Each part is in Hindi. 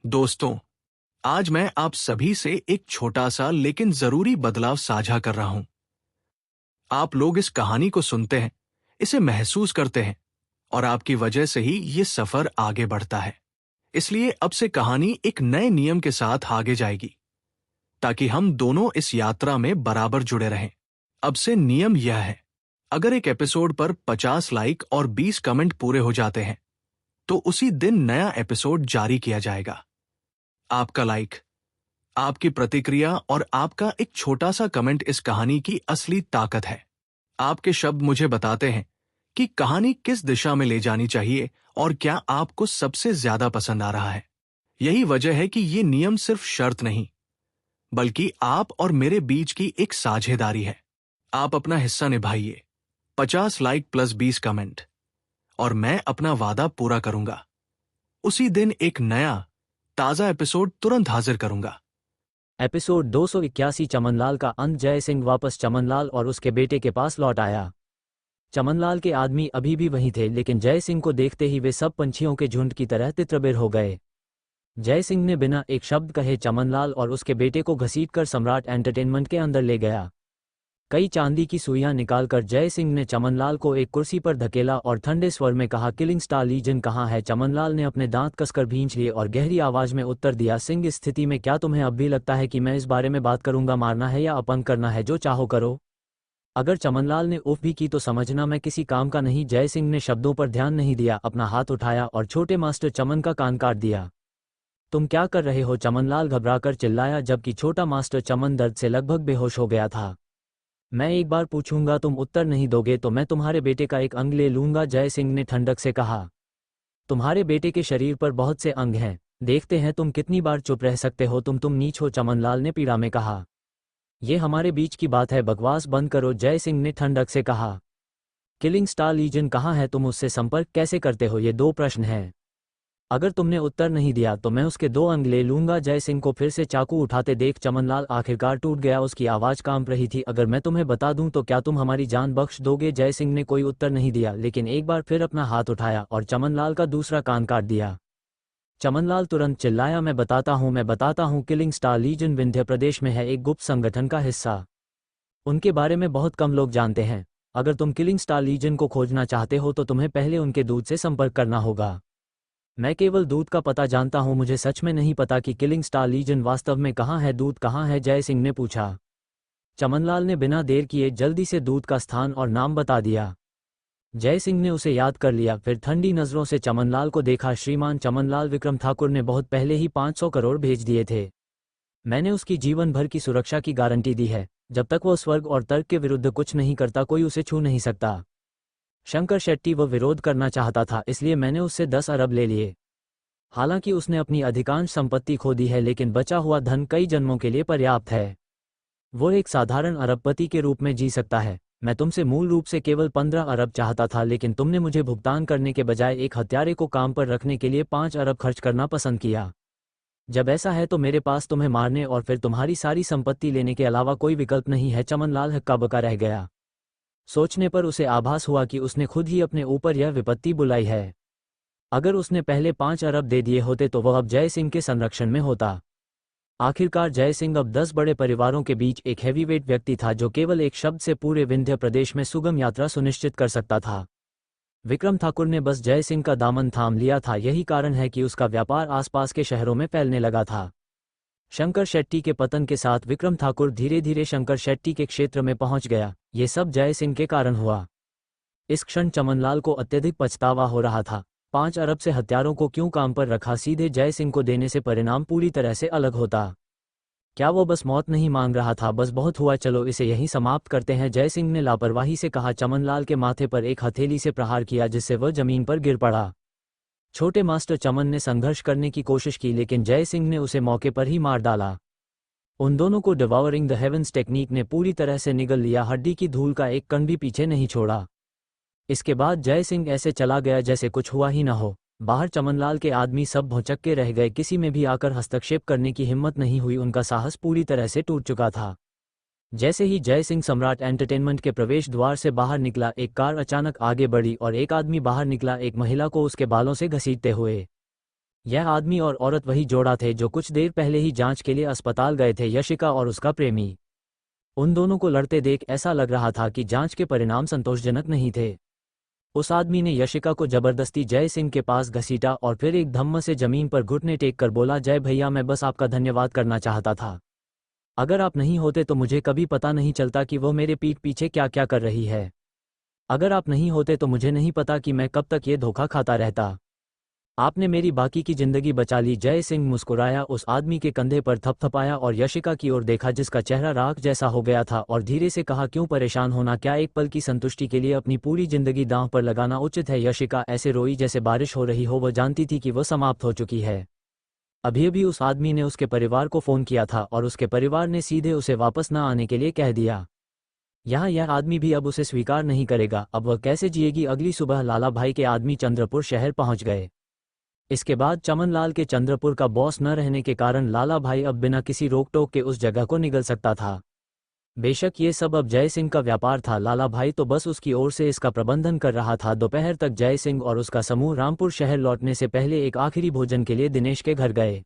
दोस्तों, आज मैं आप सभी से एक छोटा सा लेकिन जरूरी बदलाव साझा कर रहा हूं। आप लोग इस कहानी को सुनते हैं, इसे महसूस करते हैं और आपकी वजह से ही ये सफर आगे बढ़ता है। इसलिए अब से कहानी एक नए नियम के साथ आगे जाएगी, ताकि हम दोनों इस यात्रा में बराबर जुड़े रहें। अब से नियम यह है, अगर एक एपिसोड पर 50 लाइक और 20 कमेंट पूरे हो जाते हैं, तो उसी दिन नया एपिसोड जारी किया जाएगा। आपका लाइक, आपकी प्रतिक्रिया और आपका एक छोटा सा कमेंट इस कहानी की असली ताकत है। आपके शब्द मुझे बताते हैं कि कहानी किस दिशा में ले जानी चाहिए और क्या आपको सबसे ज्यादा पसंद आ रहा है। यही वजह है कि ये नियम सिर्फ शर्त नहीं, बल्कि आप और मेरे बीच की एक साझेदारी है। आप अपना हिस्सा निभाइए, 50 लाइक प्लस 20 कमेंट, और मैं अपना वादा पूरा करूंगा। उसी दिन एक नया ताजा एपिसोड तुरंत हाजिर करूंगा। एपिसोड 281 चमनलाल का अंत। जय सिंह वापस चमनलाल और उसके बेटे के पास लौट आया। चमनलाल के आदमी अभी भी वहीं थे, लेकिन जय सिंह को देखते ही वे सब पंछियों के झुंड की तरह तितरबिर हो गए। जय सिंह ने बिना एक शब्द कहे चमनलाल और उसके बेटे को घसीटकर सम्राट एंटरटेनमेंट के अंदर ले गया। कई चांदी की सुइयां निकालकर जय सिंह ने चमनलाल को एक कुर्सी पर धकेला और ठंडे स्वर में कहा, किलिंग स्टार लीजन कहाँ है? चमनलाल ने अपने दांत कसकर भींच लिए और गहरी आवाज में उत्तर दिया, सिंह, इस स्थिति में क्या तुम्हें अब भी लगता है कि मैं इस बारे में बात करूंगा? मारना है या अपंग करना है, जो चाहो करो। अगर चमनलाल ने उफ भी की तो समझना मैं किसी काम का नहीं। जय सिंह ने शब्दों पर ध्यान नहीं दिया, अपना हाथ उठाया और छोटे मास्टर चमन का कान काट दिया। तुम क्या कर रहे हो? चमनलाल घबराकर चिल्लाया, जबकि छोटा मास्टर चमन दर्द से लगभग बेहोश हो गया था। मैं एक बार पूछूंगा, तुम उत्तर नहीं दोगे तो मैं तुम्हारे बेटे का एक अंग ले लूंगा, जय सिंह ने ठंडक से कहा। तुम्हारे बेटे के शरीर पर बहुत से अंग हैं, देखते हैं तुम कितनी बार चुप रह सकते हो। तुम नीच हो, चमनलाल ने पीड़ा में कहा। ये हमारे बीच की बात है, बकवास बंद करो, जय सिंह ने ठंडक से कहा। किलिंग स्टार लीजन कहाँ है? तुम उससे संपर्क कैसे करते हो? ये 2 प्रश्न हैं। अगर तुमने उत्तर नहीं दिया तो मैं उसके 2 अंग ले लूंगा। जय सिंह को फिर से चाकू उठाते देख चमनलाल आखिरकार टूट गया, उसकी आवाज कांप रही थी। अगर मैं तुम्हें बता दूं तो क्या तुम हमारी जान बख्श दोगे? जय सिंह ने कोई उत्तर नहीं दिया, लेकिन एक बार फिर अपना हाथ उठाया और चमनलाल का दूसरा कान काट दिया। चमनलाल तुरंत चिल्लाया, मैं बताता हूँ। किलिंग स्टार लीजन विंध्य प्रदेश में है, एक गुप्त संगठन का हिस्सा। उनके बारे में बहुत कम लोग जानते हैं। अगर तुम किलिंग स्टार लीजन को खोजना चाहते हो तो तुम्हें पहले उनके दूत से संपर्क करना होगा। मैं केवल दूत का पता जानता हूं, मुझे सच में नहीं पता कि किलिंग स्टार लीजन वास्तव में कहाँ है। दूत कहाँ है? जय सिंह ने पूछा। चमनलाल ने बिना देर किए जल्दी से दूत का स्थान और नाम बता दिया। जय सिंह ने उसे याद कर लिया, फिर ठंडी नजरों से चमनलाल को देखा। श्रीमान चमनलाल, विक्रम ठाकुर ने बहुत पहले ही 500 करोड़ भेज दिए थे। मैंने उसकी जीवन भर की सुरक्षा की गारंटी दी है। जब तक वो स्वर्ग और तर्क के विरुद्ध कुछ नहीं करता, कोई उसे छू नहीं सकता। शंकर शेट्टी वो विरोध करना चाहता था, इसलिए मैंने उससे 10 अरब ले लिए। हालांकि उसने अपनी अधिकांश संपत्ति खो दी है, लेकिन बचा हुआ धन कई जन्मों के लिए पर्याप्त है। वो एक साधारण अरबपति के रूप में जी सकता है। मैं तुमसे मूल रूप से केवल 15 अरब चाहता था, लेकिन तुमने मुझे भुगतान करने के बजाय एक हत्यारे को काम पर रखने के लिए 5 अरब खर्च करना पसंद किया। जब ऐसा है तो मेरे पास तुम्हें मारने और फिर तुम्हारी सारी संपत्ति लेने के अलावा कोई विकल्प नहीं है। चमनलाल हक्का बक्का रह गया। सोचने पर उसे आभास हुआ कि उसने खुद ही अपने ऊपर यह विपत्ति बुलाई है। अगर उसने पहले 5 अरब दे दिए होते तो वह अब जय सिंह के संरक्षण में होता। आखिरकार जय सिंह अब 10 बड़े परिवारों के बीच एक हैवीवेट व्यक्ति था, जो केवल एक शब्द से पूरे विंध्य प्रदेश में सुगम यात्रा सुनिश्चित कर सकता था। विक्रम ठाकुर ने बस जय सिंह का दामन थाम लिया था, यही कारण है कि उसका व्यापार आसपास के शहरों में फैलने लगा था। शंकर शेट्टी के पतन के साथ विक्रम ठाकुर धीरे धीरे शंकर शेट्टी के क्षेत्र में पहुंच गया। ये सब जय सिंह के कारण हुआ। इस क्षण चमनलाल को अत्यधिक पछतावा हो रहा था। 5 अरब से हत्यारों को क्यों काम पर रखा? सीधे जय सिंह को देने से परिणाम पूरी तरह से अलग होता। क्या वो बस मौत नहीं मांग रहा था? बस बहुत हुआ, चलो इसे यहीं समाप्त करते हैं, जय सिंह ने लापरवाही से कहा। चमनलाल के माथे पर एक हथेली से प्रहार किया, जिससे वह जमीन पर गिर पड़ा। छोटे मास्टर चमन ने संघर्ष करने की कोशिश की, लेकिन जय सिंह ने उसे मौके पर ही मार डाला। उन दोनों को डिवॉरिंग द हेवंस टेक्निक ने पूरी तरह से निगल लिया, हड्डी की धूल का एक कण भी पीछे नहीं छोड़ा। इसके बाद जय सिंह ऐसे चला गया जैसे कुछ हुआ ही न हो। बाहर चमनलाल के आदमी सब भौचक्के रह गए, किसी में भी आकर हस्तक्षेप करने की हिम्मत नहीं हुई, उनका साहस पूरी तरह से टूट चुका था। जैसे ही जय सिंह सम्राट एंटरटेनमेंट के प्रवेश द्वार से बाहर निकला, एक कार अचानक आगे बढ़ी और एक आदमी बाहर निकला, एक महिला को उसके बालों से घसीटते हुए। यह आदमी और औरत वही जोड़ा थे जो कुछ देर पहले ही जांच के लिए अस्पताल गए थे, यशिका और उसका प्रेमी। उन दोनों को लड़ते देख ऐसा लग रहा था कि जांच के परिणाम संतोषजनक नहीं थे। उस आदमी ने यशिका को जबरदस्ती जय सिंह के पास घसीटा और फिर एक धम्म से जमीन पर घुटने टेक कर बोला, जय भैया, मैं बस आपका धन्यवाद करना चाहता था। अगर आप नहीं होते तो मुझे कभी पता नहीं चलता कि वो मेरे पीठ पीछे क्या क्या कर रही है। अगर आप नहीं होते तो मुझे नहीं पता कि मैं कब तक ये धोखा खाता रहता। आपने मेरी बाकी की जिंदगी बचा ली। जय सिंह मुस्कुराया, उस आदमी के कंधे पर थपथपाया और यशिका की ओर देखा जिसका चेहरा राख जैसा हो गया था, और धीरे से कहा, क्यों परेशान होना, क्या एक पल की संतुष्टि के लिए अपनी पूरी जिंदगी दांव पर लगाना उचित है। यशिका ऐसे रोई जैसे बारिश हो रही हो। वह जानती थी कि वह समाप्त हो चुकी है। अभी अभी उस आदमी ने उसके परिवार को फोन किया था और उसके परिवार ने सीधे उसे वापस न आने के लिए कह दिया। यहाँ यह आदमी भी अब उसे स्वीकार नहीं करेगा। अब वह कैसे जिएगी। अगली सुबह लाला भाई के आदमी चंद्रपुर शहर पहुंच गए। इसके बाद चमनलाल के चंद्रपुर का बॉस न रहने के कारण लाला भाई अब बिना किसी रोक टोक के उस जगह को निगल सकता था। बेशक ये सब अब जय सिंह का व्यापार था, लाला भाई तो बस उसकी ओर से इसका प्रबंधन कर रहा था। दोपहर तक जय सिंह और उसका समूह रामपुर शहर लौटने से पहले एक आखिरी भोजन के लिए दिनेश के घर गए।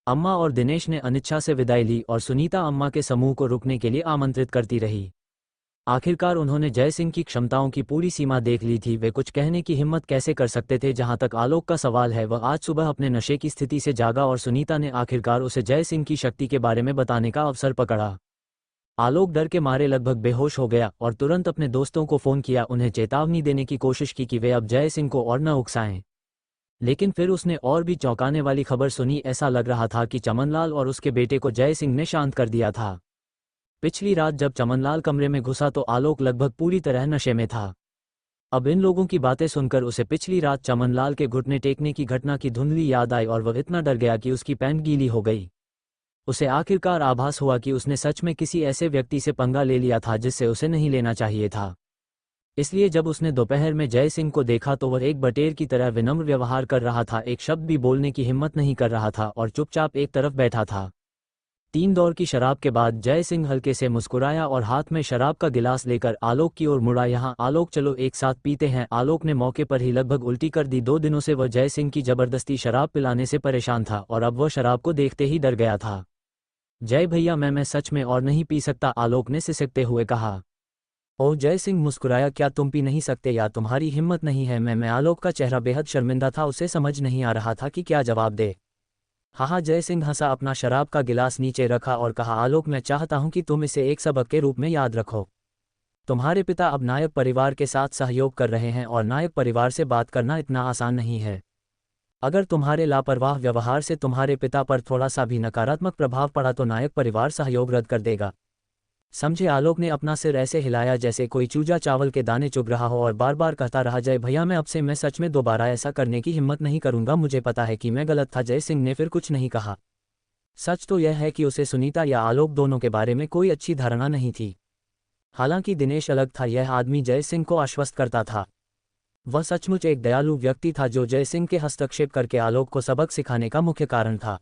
अम्मा और दिनेश ने अनिच्छा से विदाई ली और सुनीता अम्मा के समूह को रुकने के लिए आमंत्रित करती रही। आखिरकार उन्होंने जय सिंह की क्षमताओं की पूरी सीमा देख ली थी। वे कुछ कहने की हिम्मत कैसे कर सकते थे। जहां तक आलोक का सवाल है, वह आज सुबह अपने नशे की स्थिति से जागा और सुनीता ने आखिरकार उसे जय सिंह की शक्ति के बारे में बताने का अवसर पकड़ा। आलोक डर के मारे लगभग बेहोश हो गया और तुरंत अपने दोस्तों को फोन किया, उन्हें चेतावनी देने की कोशिश की कि वे अब जय सिंह को और न उकसाएं। लेकिन फिर उसने और भी चौंकाने वाली खबर सुनी। ऐसा लग रहा था कि चमनलाल और उसके बेटे को जय सिंह ने शांत कर दिया था। पिछली रात जब चमनलाल कमरे में घुसा तो आलोक लगभग पूरी तरह नशे में था। अब इन लोगों की बातें सुनकर उसे पिछली रात चमनलाल के घुटने टेकने की घटना की धुंधली याद आई और वह इतना डर गया कि उसकी पैंट गीली हो गई। उसे आखिरकार आभास हुआ कि उसने सच में किसी ऐसे व्यक्ति से पंगा ले लिया था जिससे उसे नहीं लेना चाहिए था। इसलिए जब उसने दोपहर में जय सिंह को देखा तो वह एक बटेर की तरह विनम्र व्यवहार कर रहा था, एक शब्द भी बोलने की हिम्मत नहीं कर रहा था और चुपचाप एक तरफ बैठा था। 3 दौर की शराब के बाद जय सिंह हल्के से मुस्कुराया और हाथ में शराब का गिलास लेकर आलोक की ओर मुड़ा। यहाँ आलोक, चलो एक साथ पीते हैं। आलोक ने मौके पर ही लगभग उल्टी कर दी। 2 दिनों से वह जय सिंह की जबरदस्ती शराब पिलाने से परेशान था और अब वह शराब को देखते ही डर गया था। जय भैया, मैं सच में और नहीं पी सकता, आलोक ने सिसकते हुए कहा। ओह, जय सिंह मुस्कुराया, क्या तुम पी नहीं सकते या तुम्हारी हिम्मत नहीं है। मैं आलोक का चेहरा बेहद शर्मिंदा था, उसे समझ नहीं आ रहा था कि क्या जवाब दे। हाँ, जय सिंह हंसा, अपना शराब का गिलास नीचे रखा और कहा, आलोक, मैं चाहता हूं कि तुम इसे एक सबक के रूप में याद रखो। तुम्हारे पिता अब नायक परिवार के साथ सहयोग कर रहे हैं और नायक परिवार से बात करना इतना आसान नहीं है। अगर तुम्हारे लापरवाह व्यवहार से तुम्हारे पिता पर थोड़ा सा भी नकारात्मक प्रभाव पड़ा तो नायक परिवार सहयोग रद्द कर देगा। समझे। आलोक ने अपना सिर ऐसे हिलाया जैसे कोई चूजा चावल के दाने चुग रहा हो और बार बार कहता रहा, जय भैया, मैं सच में दोबारा ऐसा करने की हिम्मत नहीं करूंगा। मुझे पता है कि मैं गलत था। जय सिंह ने फिर कुछ नहीं कहा। सच तो यह है कि उसे सुनीता या आलोक दोनों के बारे में कोई अच्छी धारणा नहीं थी। हालांकि दिनेश अलग था। यह आदमी जय सिंह को आश्वस्त करता था। वह सचमुच एक दयालु व्यक्ति था जो जय सिंह के हस्तक्षेप करके आलोक को सबक सिखाने का मुख्य कारण था।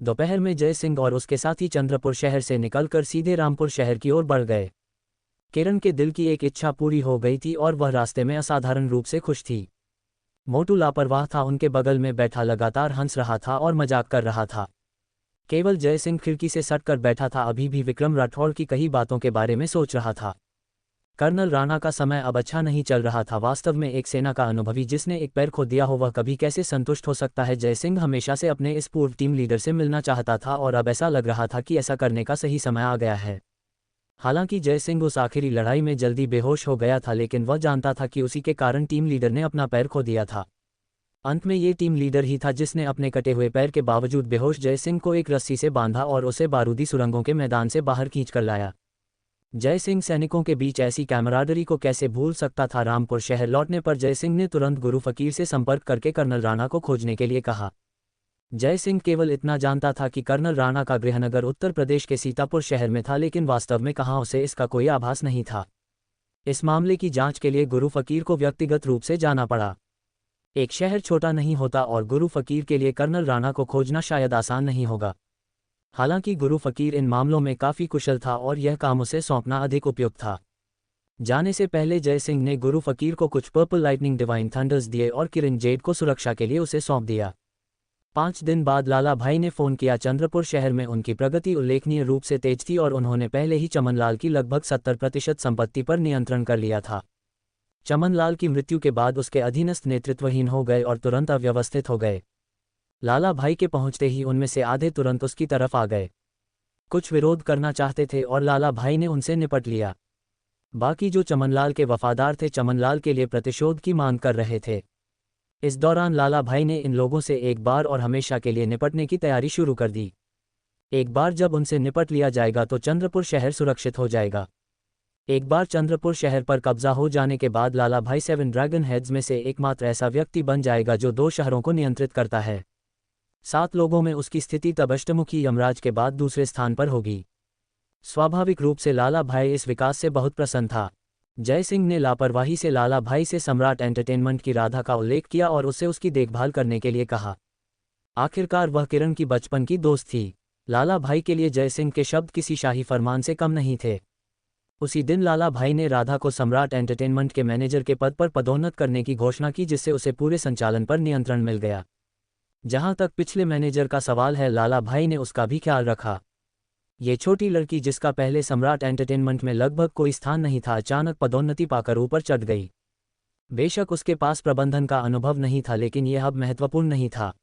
दोपहर में जय सिंह और उसके साथी चंद्रपुर शहर से निकलकर सीधे रामपुर शहर की ओर बढ़ गए। किरण के दिल की एक इच्छा पूरी हो गई थी और वह रास्ते में असाधारण रूप से खुश थी। मोटू लापरवाह था, उनके बगल में बैठा लगातार हंस रहा था और मजाक कर रहा था। केवल जय सिंह खिड़की से सटकर बैठा था, अभी भी विक्रम राठौड़ की कही बातों के बारे में सोच रहा था। कर्नल राणा का समय अब अच्छा नहीं चल रहा था। वास्तव में एक सेना का अनुभवी जिसने एक पैर खो दिया हो वह कभी कैसे संतुष्ट हो सकता है। जय सिंह हमेशा से अपने इस पूर्व टीम लीडर से मिलना चाहता था और अब ऐसा लग रहा था कि ऐसा करने का सही समय आ गया है। हालांकि जय सिंह उस आखिरी लड़ाई में जल्दी बेहोश हो गया था, लेकिन वह जानता था कि उसी के कारण टीम लीडर ने अपना पैर खो दिया था। अंत में ये टीम लीडर ही था जिसने अपने कटे हुए पैर के बावजूद बेहोश जय सिंह को एक रस्सी से बांधा और उसे बारूदी सुरंगों के मैदान से बाहर खींच कर लाया। जय सिंह सैनिकों के बीच ऐसी कैमराडरी को कैसे भूल सकता था। रामपुर शहर लौटने पर जय सिंह ने तुरंत गुरु फकीर से संपर्क करके कर्नल राणा को खोजने के लिए कहा। जय सिंह केवल इतना जानता था कि कर्नल राणा का गृहनगर उत्तर प्रदेश के सीतापुर शहर में था, लेकिन वास्तव में कहाँ उसे इसका कोई आभास नहीं था। इस मामले की जांच के लिए गुरु फकीर को व्यक्तिगत रूप से जाना पड़ा। एक शहर छोटा नहीं होता और गुरु फकीर के लिए कर्नल राणा को खोजना शायद आसान नहीं होगा। हालांकि गुरु फकीर इन मामलों में काफ़ी कुशल था और यह काम उसे सौंपना अधिक उपयुक्त था। जाने से पहले जय सिंह ने गुरु फकीर को कुछ पर्पल लाइटनिंग डिवाइन थंडर्स दिए और किरण जेड को सुरक्षा के लिए उसे सौंप दिया। 5 दिन बाद लाला भाई ने फ़ोन किया। चंद्रपुर शहर में उनकी प्रगति उल्लेखनीय रूप से तेज थी और उन्होंने पहले ही चमनलाल की लगभग 70% संपत्ति पर नियंत्रण कर लिया था। चमनलाल की मृत्यु के बाद उसके अधीनस्थ नेतृत्वहीन हो गए और तुरंत अव्यवस्थित हो गए। लाला भाई के पहुंचते ही उनमें से आधे तुरंत उसकी तरफ आ गए। कुछ विरोध करना चाहते थे और लाला भाई ने उनसे निपट लिया। बाकी जो चमनलाल के वफादार थे चमनलाल के लिए प्रतिशोध की मांग कर रहे थे। इस दौरान लाला भाई ने इन लोगों से एक बार और हमेशा के लिए निपटने की तैयारी शुरू कर दी। एक बार जब उनसे निपट लिया जाएगा तो चंद्रपुर शहर सुरक्षित हो जाएगा। एक बार चंद्रपुर शहर पर कब्जा हो जाने के बाद लाला भाई 7 ड्रैगन हेड्स में से एकमात्र ऐसा व्यक्ति बन जाएगा जो 2 शहरों को नियंत्रित करता है। 7 लोगों में उसकी स्थिति तब अष्टमुखी यमराज के बाद दूसरे स्थान पर होगी। स्वाभाविक रूप से लाला भाई इस विकास से बहुत प्रसन्न था। जय सिंह ने लापरवाही से लाला भाई से सम्राट एंटरटेनमेंट की राधा का उल्लेख किया और उससे उसकी देखभाल करने के लिए कहा। आखिरकार वह किरण की बचपन की दोस्त थी। लाला भाई के लिए जय सिंह के शब्द किसी शाही फरमान से कम नहीं थे। उसी दिन लाला भाई ने राधा को सम्राट एंटरटेनमेंट के मैनेजर के पद पर पदोन्नत करने की घोषणा की, जिससे उसे पूरे संचालन पर नियंत्रण मिल गया। जहां तक पिछले मैनेजर का सवाल है, लाला भाई ने उसका भी ख्याल रखा। ये छोटी लड़की जिसका पहले सम्राट एंटरटेनमेंट में लगभग कोई स्थान नहीं था, अचानक पदोन्नति पाकर ऊपर चढ़ गई। बेशक उसके पास प्रबंधन का अनुभव नहीं था, लेकिन यह अब महत्वपूर्ण नहीं था।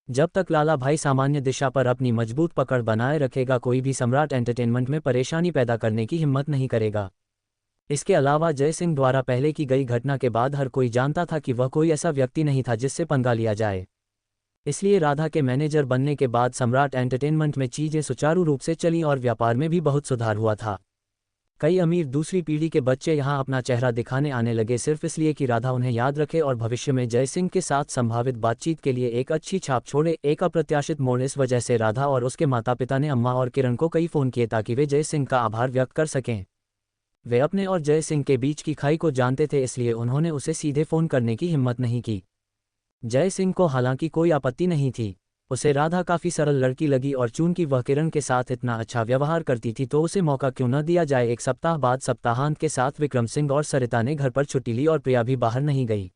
जब तक लाला भाई सामान्य दिशा पर अपनी मजबूत पकड़ बनाए रखेगा, कोई भी सम्राट एंटरटेनमेंट में परेशानी पैदा करने की हिम्मत नहीं करेगा। इसके अलावा जय सिंह द्वारा पहले की गई घटना के बाद हर कोई जानता था कि वह कोई ऐसा व्यक्ति नहीं था जिससे पंगा लिया जाए। इसलिए राधा के मैनेजर बनने के बाद सम्राट एंटरटेनमेंट में चीजें सुचारू रूप से चलीं और व्यापार में भी बहुत सुधार हुआ था। कई अमीर दूसरी पीढ़ी के बच्चे यहां अपना चेहरा दिखाने आने लगे, सिर्फ इसलिए कि राधा उन्हें याद रखे और भविष्य में जय सिंह के साथ संभावित बातचीत के लिए एक अच्छी छाप छोड़े। एक अप्रत्याशित मोड़। इस वजह से राधा और उसके माता पिता ने अम्मा और किरण को कई फ़ोन किए ताकि वे जय सिंह का आभार व्यक्त कर सकें। वे अपने और जय सिंह के बीच की खाई को जानते थे, इसलिए उन्होंने उसे सीधे फ़ोन करने की हिम्मत नहीं की। जय सिंह को हालांकि कोई आपत्ति नहीं थी। उसे राधा काफ़ी सरल लड़की लगी और चूंकि वह किरण के साथ इतना अच्छा व्यवहार करती थी तो उसे मौका क्यों न दिया जाए। एक सप्ताह बाद सप्ताहांत के साथ विक्रम सिंह और सरिता ने घर पर छुट्टी ली और प्रिया भी बाहर नहीं गई।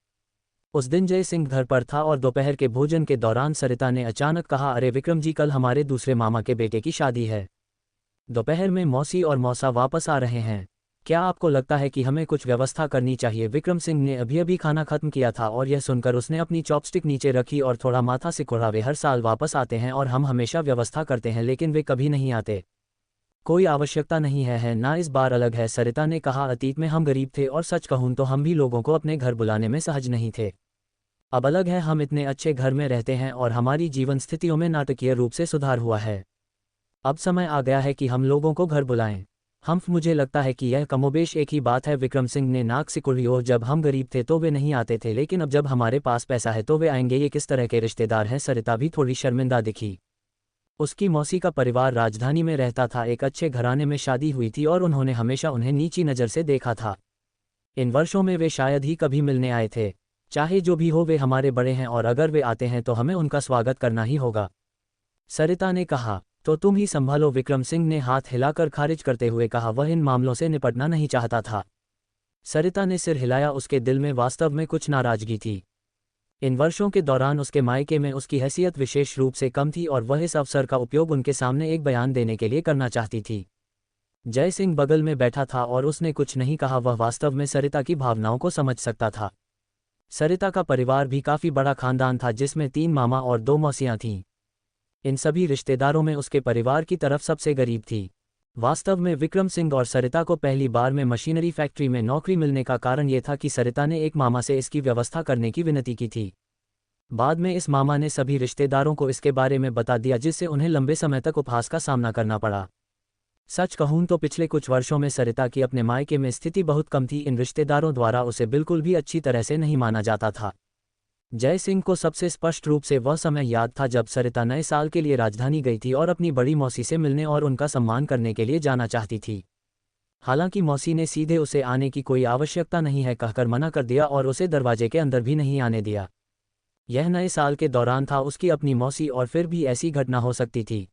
उस दिन जय सिंह घर पर था और दोपहर के भोजन के दौरान सरिता ने अचानक कहा, अरे विक्रम जी, कल हमारे दूसरे मामा के बेटे की शादी है। दोपहर में मौसी और मौसा वापस आ रहे हैं। क्या आपको लगता है कि हमें कुछ व्यवस्था करनी चाहिए? विक्रम सिंह ने अभी अभी खाना खत्म किया था और यह सुनकर उसने अपनी चॉपस्टिक नीचे रखी और थोड़ा माथा सिकुड़ा। वे हर साल वापस आते हैं और हम हमेशा व्यवस्था करते हैं, लेकिन वे कभी नहीं आते। कोई आवश्यकता नहीं है ना, इस बार अलग है। सरिता ने कहा, अतीत में हम गरीब थे और सच कहूं तो हम भी लोगों को अपने घर बुलाने में सहज नहीं थे। अब अलग है, हम इतने अच्छे घर में रहते हैं और हमारी जीवन स्थितियों में नाटकीय रूप से सुधार हुआ है। अब समय आ गया है कि हम लोगों को घर बुलाएं। मुझे लगता है कि यह कमोबेश एक ही बात है। विक्रम सिंह ने नाक सिकुड़ी। और जब हम गरीब थे तो वे नहीं आते थे, लेकिन अब जब हमारे पास पैसा है तो वे आएंगे। ये किस तरह के रिश्तेदार हैं? सरिता भी थोड़ी शर्मिंदा दिखी। उसकी मौसी का परिवार राजधानी में रहता था, एक अच्छे घराने में शादी हुई थी और उन्होंने हमेशा उन्हें नीची नज़र से देखा था। इन वर्षों में वे शायद ही कभी मिलने आए थे। चाहे जो भी हो, वे हमारे बड़े हैं और अगर वे आते हैं तो हमें उनका स्वागत करना ही होगा। सरिता ने कहा, तो तुम ही संभालो। विक्रम सिंह ने हाथ हिलाकर खारिज करते हुए कहा, वह इन मामलों से निपटना नहीं चाहता था। सरिता ने सिर हिलाया। उसके दिल में वास्तव में कुछ नाराजगी थी। इन वर्षों के दौरान उसके मायके में उसकी हैसियत विशेष रूप से कम थी और वह इस अवसर का उपयोग उनके सामने एक बयान देने के लिए करना चाहती थी। जय सिंह बगल में बैठा था और उसने कुछ नहीं कहा। वह वास्तव में सरिता की भावनाओं को समझ सकता था। सरिता का परिवार भी काफ़ी बड़ा खानदान था, जिसमें 3 मामा और 2 मौसियाँ थीं। इन सभी रिश्तेदारों में उसके परिवार की तरफ सबसे गरीब थी। वास्तव में विक्रम सिंह और सरिता को पहली बार में मशीनरी फैक्ट्री में नौकरी मिलने का कारण यह था कि सरिता ने एक मामा से इसकी व्यवस्था करने की विनती की थी। बाद में इस मामा ने सभी रिश्तेदारों को इसके बारे में बता दिया, जिससे उन्हें लंबे समय तक उपहास का सामना करना पड़ा। सच कहूं तो पिछले कुछ वर्षों में सरिता की अपने मायके में स्थिति बहुत कम थी। इन रिश्तेदारों द्वारा उसे बिल्कुल भी अच्छी तरह से नहीं माना जाता था। जय सिंह को सबसे स्पष्ट रूप से वह समय याद था जब सरिता नए साल के लिए राजधानी गई थी और अपनी बड़ी मौसी से मिलने और उनका सम्मान करने के लिए जाना चाहती थी। हालांकि मौसी ने सीधे उसे आने की कोई आवश्यकता नहीं है कहकर मना कर दिया और उसे दरवाजे के अंदर भी नहीं आने दिया। यह नए साल के दौरान था, उसकी अपनी मौसी, और फिर भी ऐसी घटना हो सकती थी।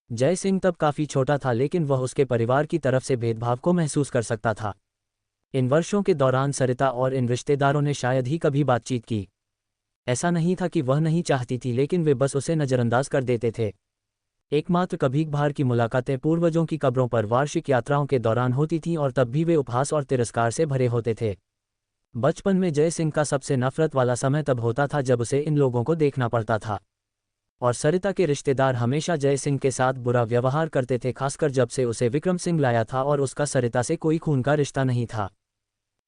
जय सिंह तब काफ़ी छोटा था, लेकिन वह उसके परिवार की तरफ से भेदभाव को महसूस कर सकता था। इन वर्षों के दौरान सरिता और इन रिश्तेदारों ने शायद ही कभी बातचीत की। ऐसा नहीं था कि वह नहीं चाहती थी, लेकिन वे बस उसे नज़रअंदाज कर देते थे। एकमात्र कभी कभार की मुलाकातें पूर्वजों की कब्रों पर वार्षिक यात्राओं के दौरान होती थीं और तब भी वे उपहास और तिरस्कार से भरे होते थे। बचपन में जय सिंह का सबसे नफरत वाला समय तब होता था जब उसे इन लोगों को देखना पड़ता था, और सरिता के रिश्तेदार हमेशा जय सिंह के साथ बुरा व्यवहार करते थे, खासकर जब से उसे विक्रम सिंह लाया था और उसका सरिता से कोई खून का रिश्ता नहीं था।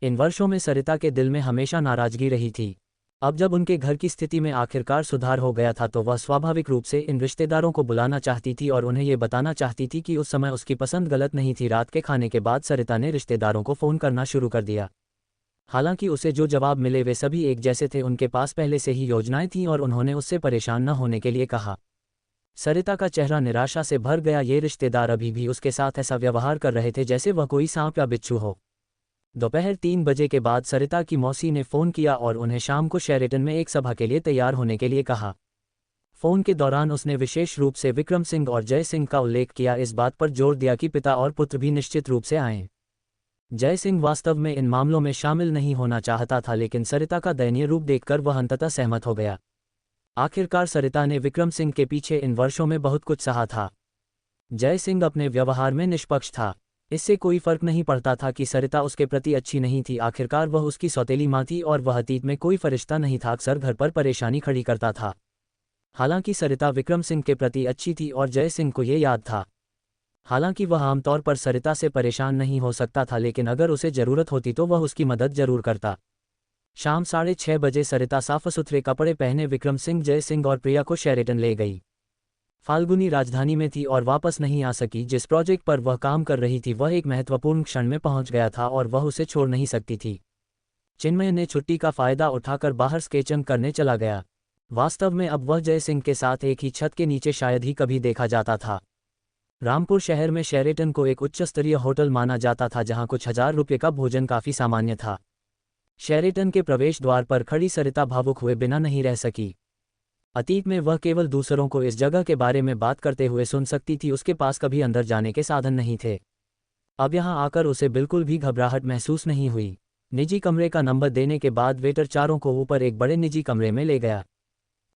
इन वर्षों में सरिता के दिल में हमेशा नाराजगी रही थी। अब जब उनके घर की स्थिति में आखिरकार सुधार हो गया था तो वह स्वाभाविक रूप से इन रिश्तेदारों को बुलाना चाहती थी और उन्हें ये बताना चाहती थी कि उस समय उसकी पसंद गलत नहीं थी। रात के खाने के बाद सरिता ने रिश्तेदारों को फ़ोन करना शुरू कर दिया। हालांकि उसे जो जवाब मिले वे सभी एक जैसे थे। उनके पास पहले से ही योजनाएं थीं और उन्होंने उससे परेशान न होने के लिए कहा। सरिता का चेहरा निराशा से भर गया। ये रिश्तेदार अभी भी उसके साथ ऐसा व्यवहार कर रहे थे जैसे वह कोई सांप या बिच्छू हो। दोपहर 3 बजे के बाद सरिता की मौसी ने फ़ोन किया और उन्हें शाम को शेरेटन में एक सभा के लिए तैयार होने के लिए कहा। फ़ोन के दौरान उसने विशेष रूप से विक्रम सिंह और जय सिंह का उल्लेख किया, इस बात पर जोर दिया कि पिता और पुत्र भी निश्चित रूप से आएं। जय सिंह वास्तव में इन मामलों में शामिल नहीं होना चाहता था, लेकिन सरिता का दयनीय रूप देखकर वह अंततः सहमत हो गया। आखिरकार सरिता ने विक्रम सिंह के पीछे इन वर्षों में बहुत कुछ सहा था। जय सिंह अपने व्यवहार में निष्पक्ष था। इससे कोई फर्क नहीं पड़ता था कि सरिता उसके प्रति अच्छी नहीं थी। आखिरकार वह उसकी सौतेली माँ थी और वह अतीत में कोई फरिश्ता नहीं था, अक्सर घर पर परेशानी खड़ी करता था। हालांकि सरिता विक्रम सिंह के प्रति अच्छी थी और जय सिंह को ये याद था। हालांकि वह आमतौर पर सरिता से परेशान नहीं हो सकता था, लेकिन अगर उसे ज़रूरत होती तो वह उसकी मदद जरूर करता। शाम 6:30 बजे सरिता साफ सुथरे कपड़े पहने विक्रम सिंह, जय सिंह और प्रिया को शेरेटन ले गई। फाल्गुनी राजधानी में थी और वापस नहीं आ सकी। जिस प्रोजेक्ट पर वह काम कर रही थी वह एक महत्वपूर्ण क्षण में पहुंच गया था और वह उसे छोड़ नहीं सकती थी। चिन्मय ने छुट्टी का फायदा उठाकर बाहर स्केचिंग करने चला गया। वास्तव में अब वह जय सिंह के साथ एक ही छत के नीचे शायद ही कभी देखा जाता था। रामपुर शहर में शेरेटन को एक उच्च स्तरीय होटल माना जाता था जहां कुछ ₹1000 का भोजन काफ़ी सामान्य था। शेरेटन के प्रवेश द्वार पर खड़ी सरिता भावुक हुए बिना नहीं रह सकी। अतीत में वह केवल दूसरों को इस जगह के बारे में बात करते हुए सुन सकती थी, उसके पास कभी अंदर जाने के साधन नहीं थे। अब यहाँ आकर उसे बिल्कुल भी घबराहट महसूस नहीं हुई। निजी कमरे का नंबर देने के बाद वेटर चारों को ऊपर एक बड़े निजी कमरे में ले गया।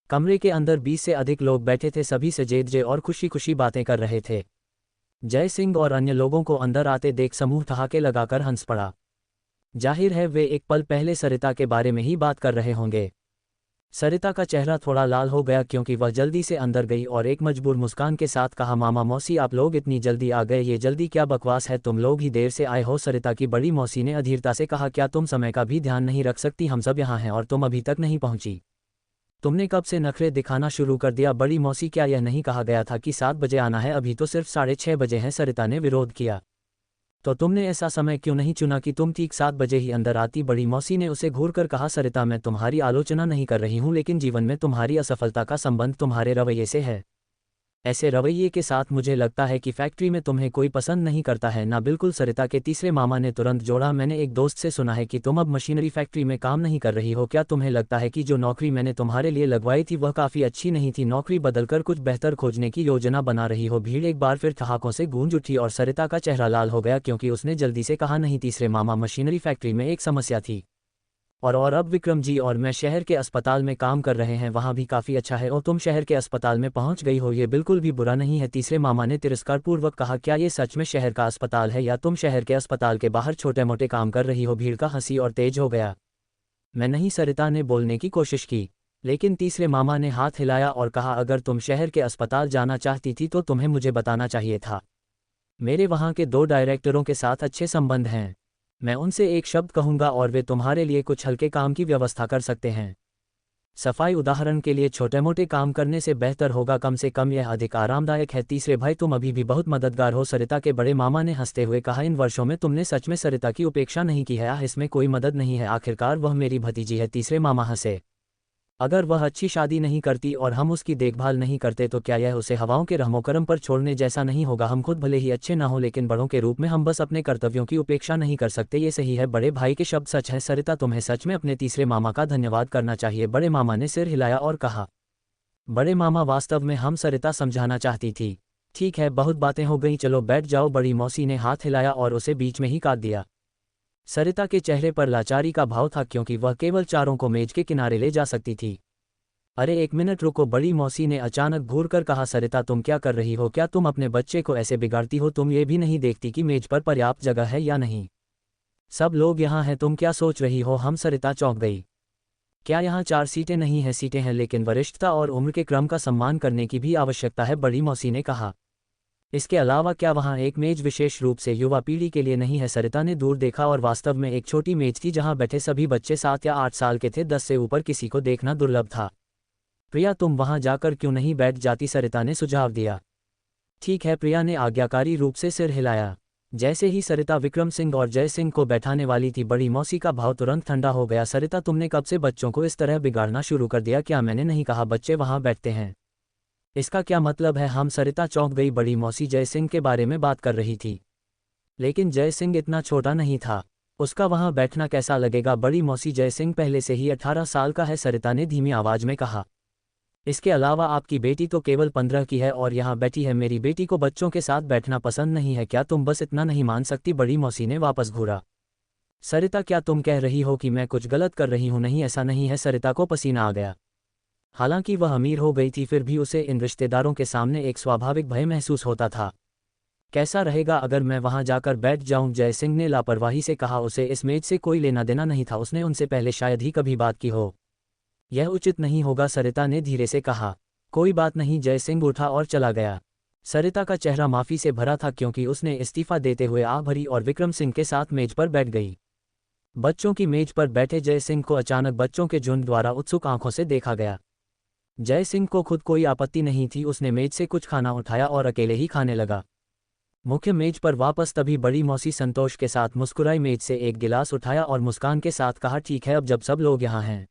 कमरे के अंदर 20 से अधिक लोग बैठे थे, सभी सजेदजे और खुशी खुशी बातें कर रहे थे। जय सिंह और अन्य लोगों को अंदर आते देख समूह ठहाके लगाकर हंस पड़ा। जाहिर है वे एक पल पहले सरिता के बारे में ही बात कर रहे होंगे। सरिता का चेहरा थोड़ा लाल हो गया क्योंकि वह जल्दी से अंदर गई और एक मजबूर मुस्कान के साथ कहा, मामा मौसी आप लोग इतनी जल्दी आ गए, ये जल्दी क्या बकवास है, तुम लोग ही देर से आए हो। सरिता की बड़ी मौसी ने अधीरता से कहा, क्या तुम समय का भी ध्यान नहीं रख सकती, हम सब यहाँ हैं और तुम अभी तक नहीं पहुंची। तुमने कब से नखरे दिखाना शुरू कर दिया। बड़ी मौसी क्या यह नहीं कहा गया था कि 7 बजे आना है, अभी तो सिर्फ 6:30 बजे हैं। सरिता ने विरोध किया। तो तुमने ऐसा समय क्यों नहीं चुना कि तुम ठीक 7 बजे ही अंदर आती। बड़ी मौसी ने उसे घूरकर कहा, सरिता मैं तुम्हारी आलोचना नहीं कर रही हूँ, लेकिन जीवन में तुम्हारी असफलता का संबंध तुम्हारे रवैये से है। ऐसे रवैये के साथ मुझे लगता है कि फैक्ट्री में तुम्हें कोई पसंद नहीं करता है ना। बिल्कुल, सरिता के तीसरे मामा ने तुरंत जोड़ा, मैंने एक दोस्त से सुना है कि तुम अब मशीनरी फैक्ट्री में काम नहीं कर रही हो। क्या तुम्हें लगता है कि जो नौकरी मैंने तुम्हारे लिए लगवाई थी वह काफ़ी अच्छी नहीं थी। नौकरी बदलकर कुछ बेहतर खोजने की योजना बना रही हो। भीड़ एक बार फिर ठहाकों से गूंज उठी और सरिता का चेहरा लाल हो गया क्योंकि उसने जल्दी से कहा, नहीं तीसरे मामा, मशीनरी फैक्ट्री में एक समस्या थी और अब विक्रम जी और मैं शहर के अस्पताल में काम कर रहे हैं, वहाँ भी काफ़ी अच्छा है और तुम शहर के अस्पताल में पहुँच गई हो, ये बिल्कुल भी बुरा नहीं है। तीसरे मामा ने तिरस्कारपूर्वक कहा, क्या ये सच में शहर का अस्पताल है या तुम शहर के अस्पताल के बाहर छोटे मोटे काम कर रही हो। भीड़ का हंसी और तेज हो गया। मैं नहीं, सरिता ने बोलने की कोशिश की, लेकिन तीसरे मामा ने हाथ हिलाया और कहा, अगर तुम शहर के अस्पताल जाना चाहती थी तो तुम्हें मुझे बताना चाहिए था। मेरे वहाँ के 2 डायरेक्टरों के साथ अच्छे संबंध हैं, मैं उनसे एक शब्द कहूँगा और वे तुम्हारे लिए कुछ हल्के काम की व्यवस्था कर सकते हैं। सफाई उदाहरण के लिए छोटे मोटे काम करने से बेहतर होगा, कम से कम यह अधिक आरामदायक है। तीसरे भाई, तुम अभी भी बहुत मददगार हो, सरिता के बड़े मामा ने हंसते हुए कहा, इन वर्षों में तुमने सच में सरिता की उपेक्षा नहीं की है। इसमें कोई मदद नहीं है, आखिरकार वह मेरी भतीजी है। तीसरे मामा हंसे। अगर वह अच्छी शादी नहीं करती और हम उसकी देखभाल नहीं करते तो क्या यह उसे हवाओं के रहमोकरम पर छोड़ने जैसा नहीं होगा। हम खुद भले ही अच्छे ना हो, लेकिन बड़ों के रूप में हम बस अपने कर्तव्यों की उपेक्षा नहीं कर सकते। ये सही है, बड़े भाई के शब्द सच है। सरिता, तुम्हें सच में अपने तीसरे मामा का धन्यवाद करना चाहिए। बड़े मामा ने सिर हिलाया और कहा, बड़े मामा वास्तव में हम सरिता समझाना चाहती थी। ठीक है, बहुत बातें हो गई, चलो बैठ जाओ। बड़ी मौसी ने हाथ हिलाया और उसे बीच में ही काट दिया। सरिता के चेहरे पर लाचारी का भाव था क्योंकि वह केवल चारों को मेज के किनारे ले जा सकती थी। अरे एक मिनट रुको, बड़ी मौसी ने अचानक घूरकर कहा। सरिता तुम क्या कर रही हो? क्या तुम अपने बच्चे को ऐसे बिगाड़ती हो? तुम ये भी नहीं देखती कि मेज पर पर्याप्त जगह है या नहीं? सब लोग यहाँ हैं, तुम क्या सोच रही हो? हम सरिता चौंक गई। क्या यहाँ 4 सीटें नहीं हैं? सीटें हैं, लेकिन वरिष्ठता और उम्र के क्रम का सम्मान करने की भी आवश्यकता है, बड़ी मौसी ने कहा। इसके अलावा क्या वहाँ एक मेज विशेष रूप से युवा पीढ़ी के लिए नहीं है? सरिता ने दूर देखा और वास्तव में एक छोटी मेज थी जहाँ बैठे सभी बच्चे 7 या 8 साल के थे। 10 से ऊपर किसी को देखना दुर्लभ था। प्रिया तुम वहाँ जाकर क्यों नहीं बैठ जाती? सरिता ने सुझाव दिया। ठीक है, प्रिया ने आज्ञाकारी रूप से सिर हिलाया। जैसे ही सरिता विक्रम सिंह और जय सिंह को बैठाने वाली थी, बड़ी मौसी का भाव तुरंत ठंडा हो गया। सरिता तुमने कब से बच्चों को इस तरह बिगाड़ना शुरू कर दिया? क्या मैंने नहीं कहा बच्चे वहाँ बैठते हैं? इसका क्या मतलब है? हम सरिता चौंक गई। बड़ी मौसी जय सिंह के बारे में बात कर रही थी, लेकिन जय सिंह इतना छोटा नहीं था, उसका वहाँ बैठना कैसा लगेगा? बड़ी मौसी जय सिंह पहले से ही 18 साल का है, सरिता ने धीमी आवाज में कहा। इसके अलावा आपकी बेटी तो केवल 15 की है और यहाँ बैठी है। मेरी बेटी को बच्चों के साथ बैठना पसंद नहीं है। क्या तुम बस इतना नहीं मान सकती? बड़ी मौसी ने वापस घूरा। सरिता क्या तुम कह रही हो कि मैं कुछ गलत कर रही हूँ? नहीं ऐसा नहीं है। सरिता को पसीना आ गया। हालांकि वह अमीर हो गई थी, फिर भी उसे इन रिश्तेदारों के सामने एक स्वाभाविक भय महसूस होता था। कैसा रहेगा अगर मैं वहां जाकर बैठ जाऊं? जय सिंह ने लापरवाही से कहा। उसे इस मेज से कोई लेना देना नहीं था, उसने उनसे पहले शायद ही कभी बात की हो। यह उचित नहीं होगा, सरिता ने धीरे से कहा। कोई बात नहीं, जय सिंह उठा और चला गया। सरिता का चेहरा माफी से भरा था क्योंकि उसने इस्तीफा देते हुए आ भरी और विक्रम सिंह के साथ मेज पर बैठ गई। बच्चों की मेज पर बैठे जय सिंह को अचानक बच्चों के झुंड द्वारा उत्सुक आंखों से देखा गया। जय सिंह को खुद कोई आपत्ति नहीं थी, उसने मेज से कुछ खाना उठाया और अकेले ही खाने लगा। मुख्य मेज पर वापस तभी बड़ी मौसी संतोष के साथ मुस्कुराई, मेज से एक गिलास उठाया और मुस्कान के साथ कहा, ठीक है अब जब सब लोग यहाँ हैं,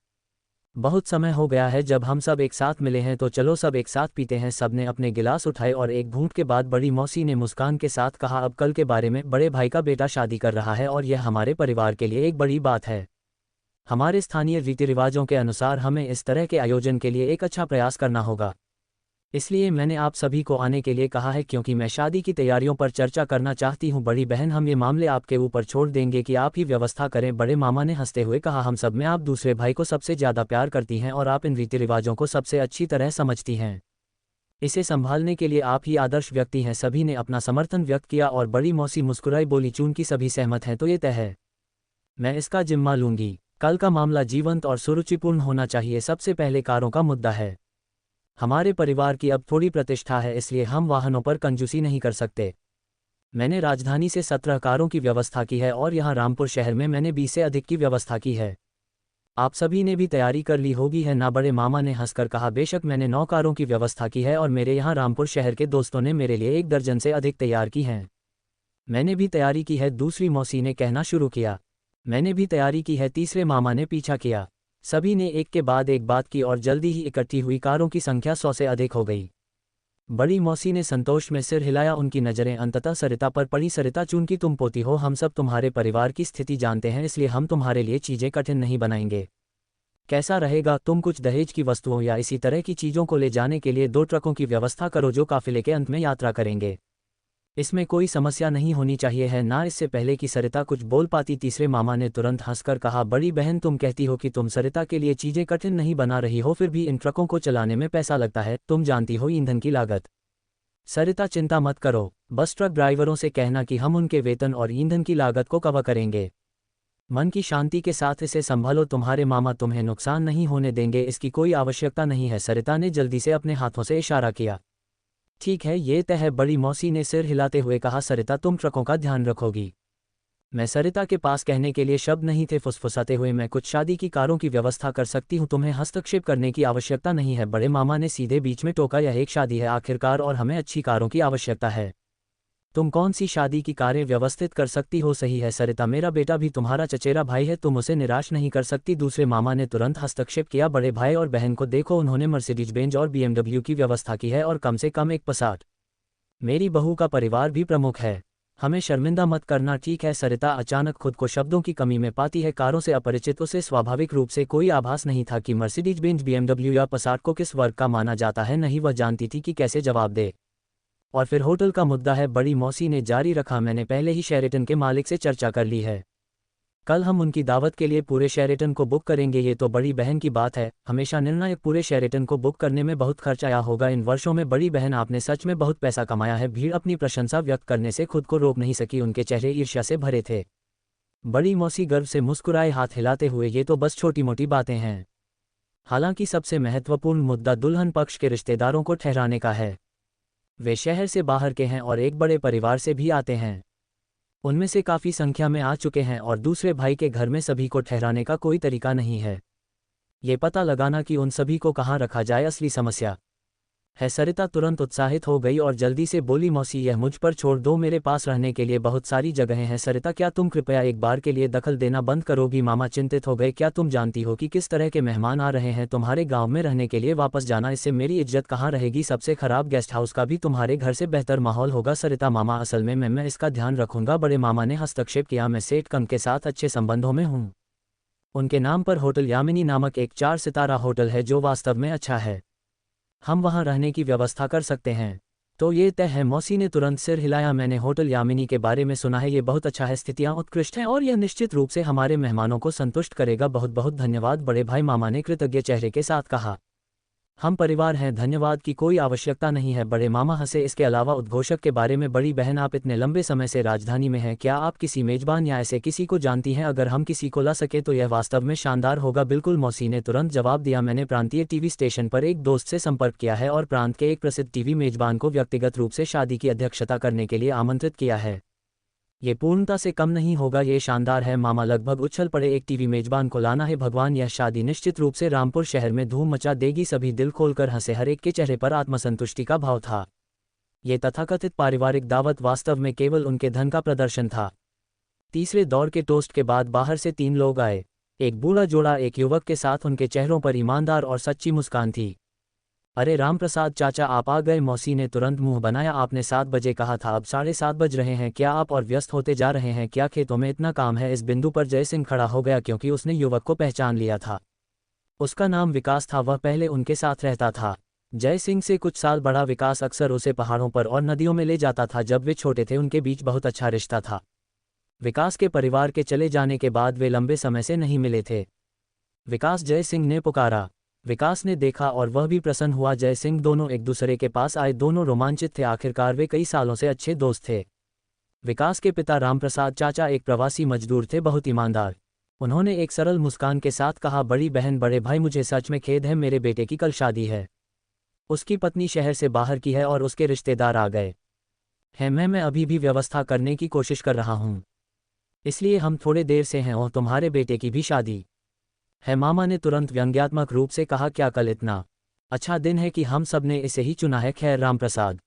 बहुत समय हो गया है जब हम सब एक साथ मिले हैं, तो चलो सब एक साथ पीते हैं। सबने अपने गिलास उठाए और एक घूंट के बाद बड़ी मौसी ने मुस्कान के साथ कहा, अब कल के बारे में, बड़े भाई का बेटा शादी कर रहा है और यह हमारे परिवार के लिए एक बड़ी बात है। हमारे स्थानीय रीति रिवाजों के अनुसार हमें इस तरह के आयोजन के लिए एक अच्छा प्रयास करना होगा। इसलिए मैंने आप सभी को आने के लिए कहा है, क्योंकि मैं शादी की तैयारियों पर चर्चा करना चाहती हूँ। बड़ी बहन, हम ये मामले आपके ऊपर छोड़ देंगे कि आप ही व्यवस्था करें। बड़े मामा ने हंसते हुए कहा, हम सब में आप दूसरे भाई को सबसे ज़्यादा प्यार करती हैं और आप इन रीति रिवाजों को सबसे अच्छी तरह समझती हैं। इसे संभालने के लिए आप ही आदर्श व्यक्ति हैं। सभी ने अपना समर्थन व्यक्त किया और बड़ी मौसी मुस्कुराई, बोली, चूंकि सभी सहमत हैं तो ये तय है, मैं इसका जिम्मा लूंगी। कल का मामला जीवंत और सुरुचिपूर्ण होना चाहिए। सबसे पहले कारों का मुद्दा है। हमारे परिवार की अब थोड़ी प्रतिष्ठा है, इसलिए हम वाहनों पर कंजूसी नहीं कर सकते। मैंने राजधानी से 17 कारों की व्यवस्था की है और यहाँ रामपुर शहर में मैंने 20 से अधिक की व्यवस्था की है। आप सभी ने भी तैयारी कर ली होगी, है ना? बड़े मामा ने हंसकर कहा, बेशक मैंने 9 कारों की व्यवस्था की है और मेरे यहाँ रामपुर शहर के दोस्तों ने मेरे लिए 1 दर्जन से अधिक तैयार की हैं। मैंने भी तैयारी की है, दूसरी मौसी ने कहना शुरू किया। मैंने भी तैयारी की है, तीसरे मामा ने पीछा किया। सभी ने एक के बाद एक बात की और जल्दी ही इकट्ठी हुई कारों की संख्या 100 से अधिक हो गई। बड़ी मौसी ने संतोष में सिर हिलाया, उनकी नज़रें अंततः सरिता पर पड़ी। सरिता, चूंकि तुम पोती हो, हम सब तुम्हारे परिवार की स्थिति जानते हैं, इसलिए हम तुम्हारे लिए चीज़ें कठिन नहीं बनाएंगे। कैसा रहेगा? तुम कुछ दहेज की वस्तुओं या इसी तरह की चीज़ों को ले जाने के लिए 2 ट्रकों की व्यवस्था करो जो काफिले के अंत में यात्रा करेंगे। इसमें कोई समस्या नहीं होनी चाहिए, है ना? इससे पहले कि सरिता कुछ बोल पाती, तीसरे मामा ने तुरंत हंसकर कहा, बड़ी बहन, तुम कहती हो कि तुम सरिता के लिए चीजें कठिन नहीं बना रही हो, फिर भी इन ट्रकों को चलाने में पैसा लगता है। तुम जानती हो ईंधन की लागत। सरिता, चिंता मत करो, बस ट्रक ड्राइवरों से कहना कि हम उनके वेतन और ईंधन की लागत को कवर करेंगे। मन की शांति के साथ इसे संभालो, तुम्हारे मामा तुम्हें नुकसान नहीं होने देंगे, इसकी कोई आवश्यकता नहीं है। सरिता ने जल्दी से अपने हाथों से इशारा किया। ठीक है, ये तय है, बड़ी मौसी ने सिर हिलाते हुए कहा। सरिता, तुम ट्रकों का ध्यान रखोगी। मैं सरिता के पास कहने के लिए शब्द नहीं थे। फुसफुसाते हुए, मैं कुछ शादी की कारों की व्यवस्था कर सकती हूँ, तुम्हें हस्तक्षेप करने की आवश्यकता नहीं है। बड़े मामा ने सीधे बीच में टोका, यह एक शादी है आखिरकार और हमें अच्छी कारों की आवश्यकता है। तुम कौन सी शादी की कारें व्यवस्थित कर सकती हो? सही है सरिता, मेरा बेटा भी तुम्हारा चचेरा भाई है, तुम उसे निराश नहीं कर सकती। दूसरे मामा ने तुरंत हस्तक्षेप किया, बड़े भाई और बहन को देखो, उन्होंने मर्सिडीज बेंज और BMW की व्यवस्था की है और कम से कम एक पसाट। मेरी बहू का परिवार भी प्रमुख है, हमें शर्मिंदा मत करना। ठीक है। सरिता अचानक खुद को शब्दों की कमी में पाती है। कारों से अपरिचित उसे स्वाभाविक रूप से कोई आभास नहीं था कि मर्सिडीज बेंज, BMW या पसाट को किस वर्ग का माना जाता है, नहीं वह जानती थी कि कैसे जवाब दे। और फिर होटल का मुद्दा है, बड़ी मौसी ने जारी रखा, मैंने पहले ही शेरेटन के मालिक से चर्चा कर ली है। कल हम उनकी दावत के लिए पूरे शेरेटन को बुक करेंगे। ये तो बड़ी बहन की बात है, हमेशा निर्णायक। पूरे शेरेटन को बुक करने में बहुत खर्च आया होगा इन वर्षों में। बड़ी बहन, आपने सच में बहुत पैसा कमाया है। भीड़ अपनी प्रशंसा व्यक्त करने से खुद को रोक नहीं सकी, उनके चेहरे ईर्ष्या से भरे थे। बड़ी मौसी गर्व से मुस्कुराए, हाथ हिलाते हुए, ये तो बस छोटी मोटी बातें हैं। हालांकि सबसे महत्वपूर्ण मुद्दा दुल्हन पक्ष के रिश्तेदारों को ठहराने का है। वे शहर से बाहर के हैं और एक बड़े परिवार से भी आते हैं। उनमें से काफ़ी संख्या में आ चुके हैं और दूसरे भाई के घर में सभी को ठहराने का कोई तरीका नहीं है। ये पता लगाना कि उन सभी को कहाँ रखा जाए असली समस्या है। सरिता तुरंत उत्साहित हो गई और जल्दी से बोली, मौसी यह मुझ पर छोड़ दो, मेरे पास रहने के लिए बहुत सारी जगहें हैं। सरिता, क्या तुम कृपया एक बार के लिए दखल देना बंद करोगी? मामा चिंतित हो गए। क्या तुम जानती हो कि किस तरह के मेहमान आ रहे हैं तुम्हारे गांव में? रहने के लिए वापस जाना, इससे मेरी इज्जत कहाँ रहेगी? सबसे खराब गेस्ट हाउस का भी तुम्हारे घर से बेहतर माहौल होगा। सरिता, मामा असल में मैं इसका ध्यान रखूंगा। बड़े मामा ने हस्तक्षेप किया, मैं सेठ कंग के साथ अच्छे संबंधों में हूँ। उनके नाम पर होटल यामिनी नामक एक 4 सितारा होटल है जो वास्तव में अच्छा है। हम वहां रहने की व्यवस्था कर सकते हैं। तो ये तय है? मौसी ने तुरंत सिर हिलाया। मैंने होटल यामिनी के बारे में सुना है, ये बहुत अच्छा है, स्थितियां उत्कृष्ट हैं और यह निश्चित रूप से हमारे मेहमानों को संतुष्ट करेगा। बहुत बहुत धन्यवाद बड़े भाई, मामा ने कृतज्ञ चेहरे के साथ कहा। हम परिवार हैं, धन्यवाद की कोई आवश्यकता नहीं है। बड़े मामा हंसे। इसके अलावा उद्घोषक के बारे में? बड़ी बहन, आप इतने लंबे समय से राजधानी में हैं, क्या आप किसी मेजबान या ऐसे किसी को जानती हैं? अगर हम किसी को ला सके तो यह वास्तव में शानदार होगा। बिल्कुल, मौसी ने तुरंत जवाब दिया। मैंने प्रांतीय टीवी स्टेशन पर एक दोस्त से संपर्क किया है और प्रांत के एक प्रसिद्ध टीवी मेजबान को व्यक्तिगत रूप से शादी की अध्यक्षता करने के लिए आमंत्रित किया है। ये पूर्णता से कम नहीं होगा, ये शानदार है। मामा लगभग उछल पड़े। एक टीवी मेजबान को लाना है? भगवान, यह शादी निश्चित रूप से रामपुर शहर में धूम मचा देगी। सभी दिल खोलकर हंसे, हर एक के चेहरे पर आत्मसंतुष्टि का भाव था। ये तथाकथित पारिवारिक दावत वास्तव में केवल उनके धन का प्रदर्शन था। तीसरे दौर के टोस्ट के बाद बाहर से 3 लोग आए। एक बूढ़ा जोड़ा एक युवक के साथ। उनके चेहरों पर ईमानदार और सच्ची मुस्कान थी। अरे रामप्रसाद चाचा, आप आ गए। मौसी ने तुरंत मुंह बनाया। आपने 7 बजे कहा था, अब 7:30 बज रहे हैं। क्या आप और व्यस्त होते जा रहे हैं? क्या खेतों में इतना काम है? इस बिंदु पर जयसिंह खड़ा हो गया क्योंकि उसने युवक को पहचान लिया था। उसका नाम विकास था, वह पहले उनके साथ रहता था। जयसिंह से कुछ साल बड़ा विकास अक्सर उसे पहाड़ों पर और नदियों में ले जाता था जब वे छोटे थे। उनके बीच बहुत अच्छा रिश्ता था। विकास के परिवार के चले जाने के बाद वे लंबे समय से नहीं मिले थे। विकास, जयसिंह ने पुकारा। विकास ने देखा और वह भी प्रसन्न हुआ। जयसिंह, दोनों एक दूसरे के पास आए। दोनों रोमांचित थे, आखिरकार वे कई सालों से अच्छे दोस्त थे। विकास के पिता रामप्रसाद चाचा एक प्रवासी मजदूर थे, बहुत ईमानदार। उन्होंने एक सरल मुस्कान के साथ कहा, बड़ी बहन, बड़े भाई, मुझे सच में खेद है, मेरे बेटे की कल शादी है। उसकी पत्नी शहर से बाहर की है और उसके रिश्तेदार आ गए हैं। मैं अभी भी व्यवस्था करने की कोशिश कर रहा हूँ, इसलिए हम थोड़े देर से हैं। और तुम्हारे बेटे की भी शादी है? मामा ने तुरंत व्यंग्यात्मक रूप से कहा, क्या कल इतना अच्छा दिन है कि हम सब ने इसे ही चुना है? खैर रामप्रसाद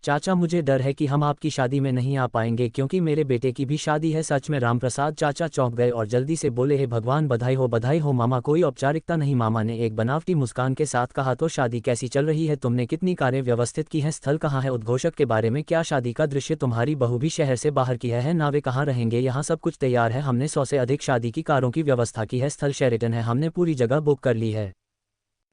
चाचा, मुझे डर है कि हम आपकी शादी में नहीं आ पाएंगे क्योंकि मेरे बेटे की भी शादी है। सच में? रामप्रसाद चाचा चौंक गए और जल्दी से बोले, हे भगवान, बधाई हो, बधाई हो मामा। कोई औपचारिकता नहीं? मामा ने एक बनावटी मुस्कान के साथ कहा। तो शादी कैसी चल रही है? तुमने कितनी कारें व्यवस्थित की हैं? स्थल कहाँ है? उद्घोषक के बारे में? क्या शादी का दृश्य? तुम्हारी बहू भी शहर से बाहर की है ना? वे कहाँ रहेंगे? यहाँ सब कुछ तैयार है, हमने 100 से अधिक शादी की कारों की व्यवस्था की है। स्थल शेरेटन है, हमने पूरी जगह बुक कर ली है।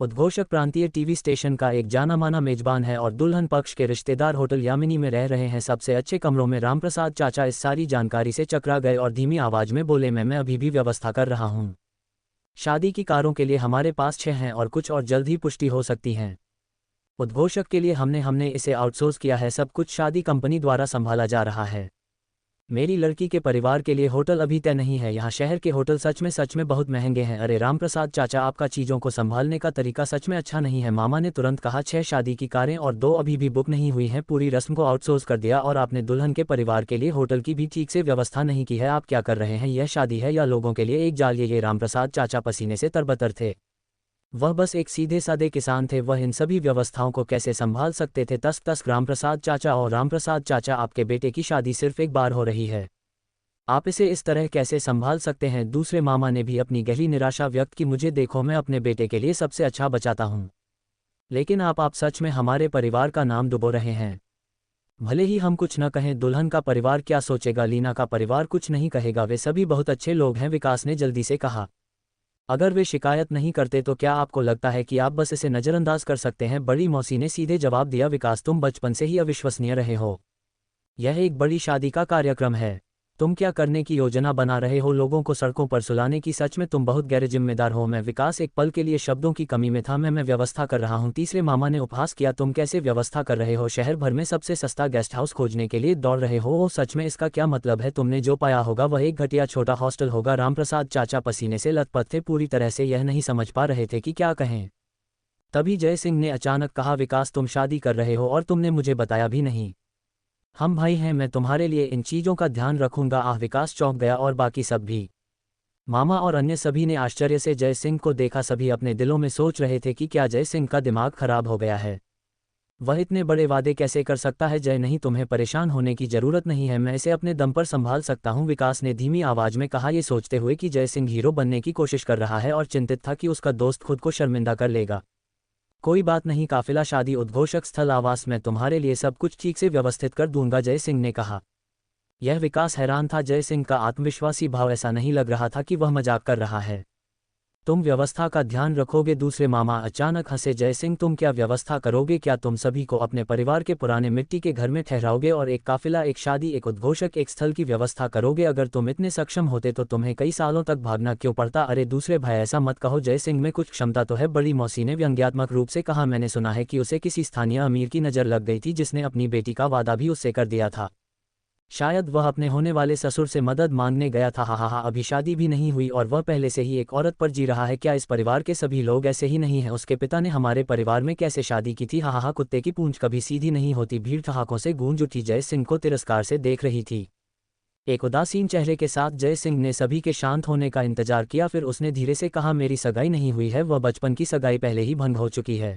उद्घोषक प्रांतीय टीवी स्टेशन का एक जाना माना मेजबान है और दुल्हन पक्ष के रिश्तेदार होटल यामिनी में रह रहे हैं, सबसे अच्छे कमरों में। रामप्रसाद चाचा इस सारी जानकारी से चकरा गए और धीमी आवाज में बोले, मैं अभी भी व्यवस्था कर रहा हूँ। शादी की कारों के लिए हमारे पास 6 हैं और कुछ और जल्द ही पुष्टि हो सकती हैं। उद्घोषक के लिए हमने इसे आउटसोर्स किया है, सब कुछ शादी कंपनी द्वारा संभाला जा रहा है। मेरी लड़की के परिवार के लिए होटल अभी तय नहीं है। यहाँ शहर के होटल सच में बहुत महंगे हैं। अरे रामप्रसाद चाचा, आपका चीज़ों को संभालने का तरीका सच में अच्छा नहीं है। मामा ने तुरंत कहा, 6 शादी की कारें और 2 अभी भी बुक नहीं हुई हैं। पूरी रस्म को आउटसोर्स कर दिया और आपने दुल्हन के परिवार के लिए होटल की भी ठीक से व्यवस्था नहीं की है। आप क्या कर रहे हैं? यह शादी है या लोगों के लिए एक जाल? ये रामप्रसाद चाचा पसीने से तरबतर थे। वह बस एक सीधे सादे किसान थे, वह इन सभी व्यवस्थाओं को कैसे संभाल सकते थे? तस रामप्रसाद चाचा, और रामप्रसाद चाचा, आपके बेटे की शादी सिर्फ एक बार हो रही है, आप इसे इस तरह कैसे संभाल सकते हैं? दूसरे मामा ने भी अपनी गहरी निराशा व्यक्त की। मुझे देखो, मैं अपने बेटे के लिए सबसे अच्छा बचाता हूँ, लेकिन आप सच में हमारे परिवार का नाम डुबो रहे हैं। भले ही हम कुछ न कहें, दुल्हन का परिवार क्या सोचेगा? लीना का परिवार कुछ नहीं कहेगा, वे सभी बहुत अच्छे लोग हैं, विकास ने जल्दी से कहा। अगर वे शिकायत नहीं करते तो क्या आपको लगता है कि आप बस इसे नज़रअंदाज कर सकते हैं? बड़ी मौसी ने सीधे जवाब दिया, विकास, तुम बचपन से ही अविश्वसनीय रहे हो। यह एक बड़ी शादी का कार्यक्रम है, तुम क्या करने की योजना बना रहे हो? लोगों को सड़कों पर सुलाने की? सच में तुम बहुत गैर जिम्मेदार हो। मैं विकास एक पल के लिए शब्दों की कमी में था। मैं व्यवस्था कर रहा हूँ। तीसरे मामा ने उपहास किया। तुम कैसे व्यवस्था कर रहे हो? शहर भर में सबसे सस्ता गेस्ट हाउस खोजने के लिए दौड़ रहे हो? ओ सच में इसका क्या मतलब है? तुमने जो पाया होगा वह एक घटिया छोटा हॉस्टल होगा। रामप्रसाद चाचा पसीने से लथपथ थे, पूरी तरह से यह नहीं समझ पा रहे थे कि क्या कहें। तभी जय सिंह ने अचानक कहा, विकास तुम शादी कर रहे हो और तुमने मुझे बताया भी नहीं। हम भाई हैं, मैं तुम्हारे लिए इन चीज़ों का ध्यान रखूंगा। विकास चौंक गया और बाकी सब भी। मामा और अन्य सभी ने आश्चर्य से जय सिंह को देखा। सभी अपने दिलों में सोच रहे थे कि क्या जय सिंह का दिमाग खराब हो गया है? वह इतने बड़े वादे कैसे कर सकता है? जय नहीं, तुम्हें परेशान होने की जरूरत नहीं है, मैं इसे अपने दम पर संभाल सकता हूं, विकास ने धीमी आवाज में कहा, ये सोचते हुए कि जय सिंह हीरो बनने की कोशिश कर रहा है और चिंतित था कि उसका दोस्त खुद को शर्मिंदा कर लेगा। कोई बात नहीं काफिला, शादी, उद्घोषक स्थल, आवास, मैं तुम्हारे लिए सब कुछ ठीक से व्यवस्थित कर दूंगा, जय सिंह ने कहा। यह विकास हैरान था। जय सिंह का आत्मविश्वासी भाव ऐसा नहीं लग रहा था कि वह मजाक कर रहा है। तुम व्यवस्था का ध्यान रखोगे? दूसरे मामा अचानक हंसे। जय सिंह, तुम क्या व्यवस्था करोगे? क्या तुम सभी को अपने परिवार के पुराने मिट्टी के घर में ठहराओगे और एक काफिला, एक शादी, एक उद्घोषक, एक स्थल की व्यवस्था करोगे? अगर तुम इतने सक्षम होते तो तुम्हें कई सालों तक भागना क्यों पड़ता? अरे दूसरे भाई, ऐसा मत कहो, जय सिंह में कुछ क्षमता तो है, बड़ी मौसी ने व्यंग्यात्मक रूप से कहा। मैंने सुना है कि उसे किसी स्थानीय अमीर की नज़र लग गई थी जिसने अपनी बेटी का वादा भी उससे कर दिया था। शायद वह अपने होने वाले ससुर से मदद मांगने गया था। हा, अभी शादी भी नहीं हुई और वह पहले से ही एक औरत पर जी रहा है। क्या इस परिवार के सभी लोग ऐसे ही नहीं हैं? उसके पिता ने हमारे परिवार में कैसे शादी की थी? हा, कुत्ते की पूंछ कभी सीधी नहीं होती। भीड़ ठहाकों से गूंज उठी। जय सिंह को तिरस्कार से देख रही थी। एक उदासीन चेहरे के साथ जय सिंह ने सभी के शांत होने का इंतजार किया, फिर उसने धीरे से कहा, मेरी सगाई नहीं हुई है, वह बचपन की सगाई पहले ही भंग हो चुकी है,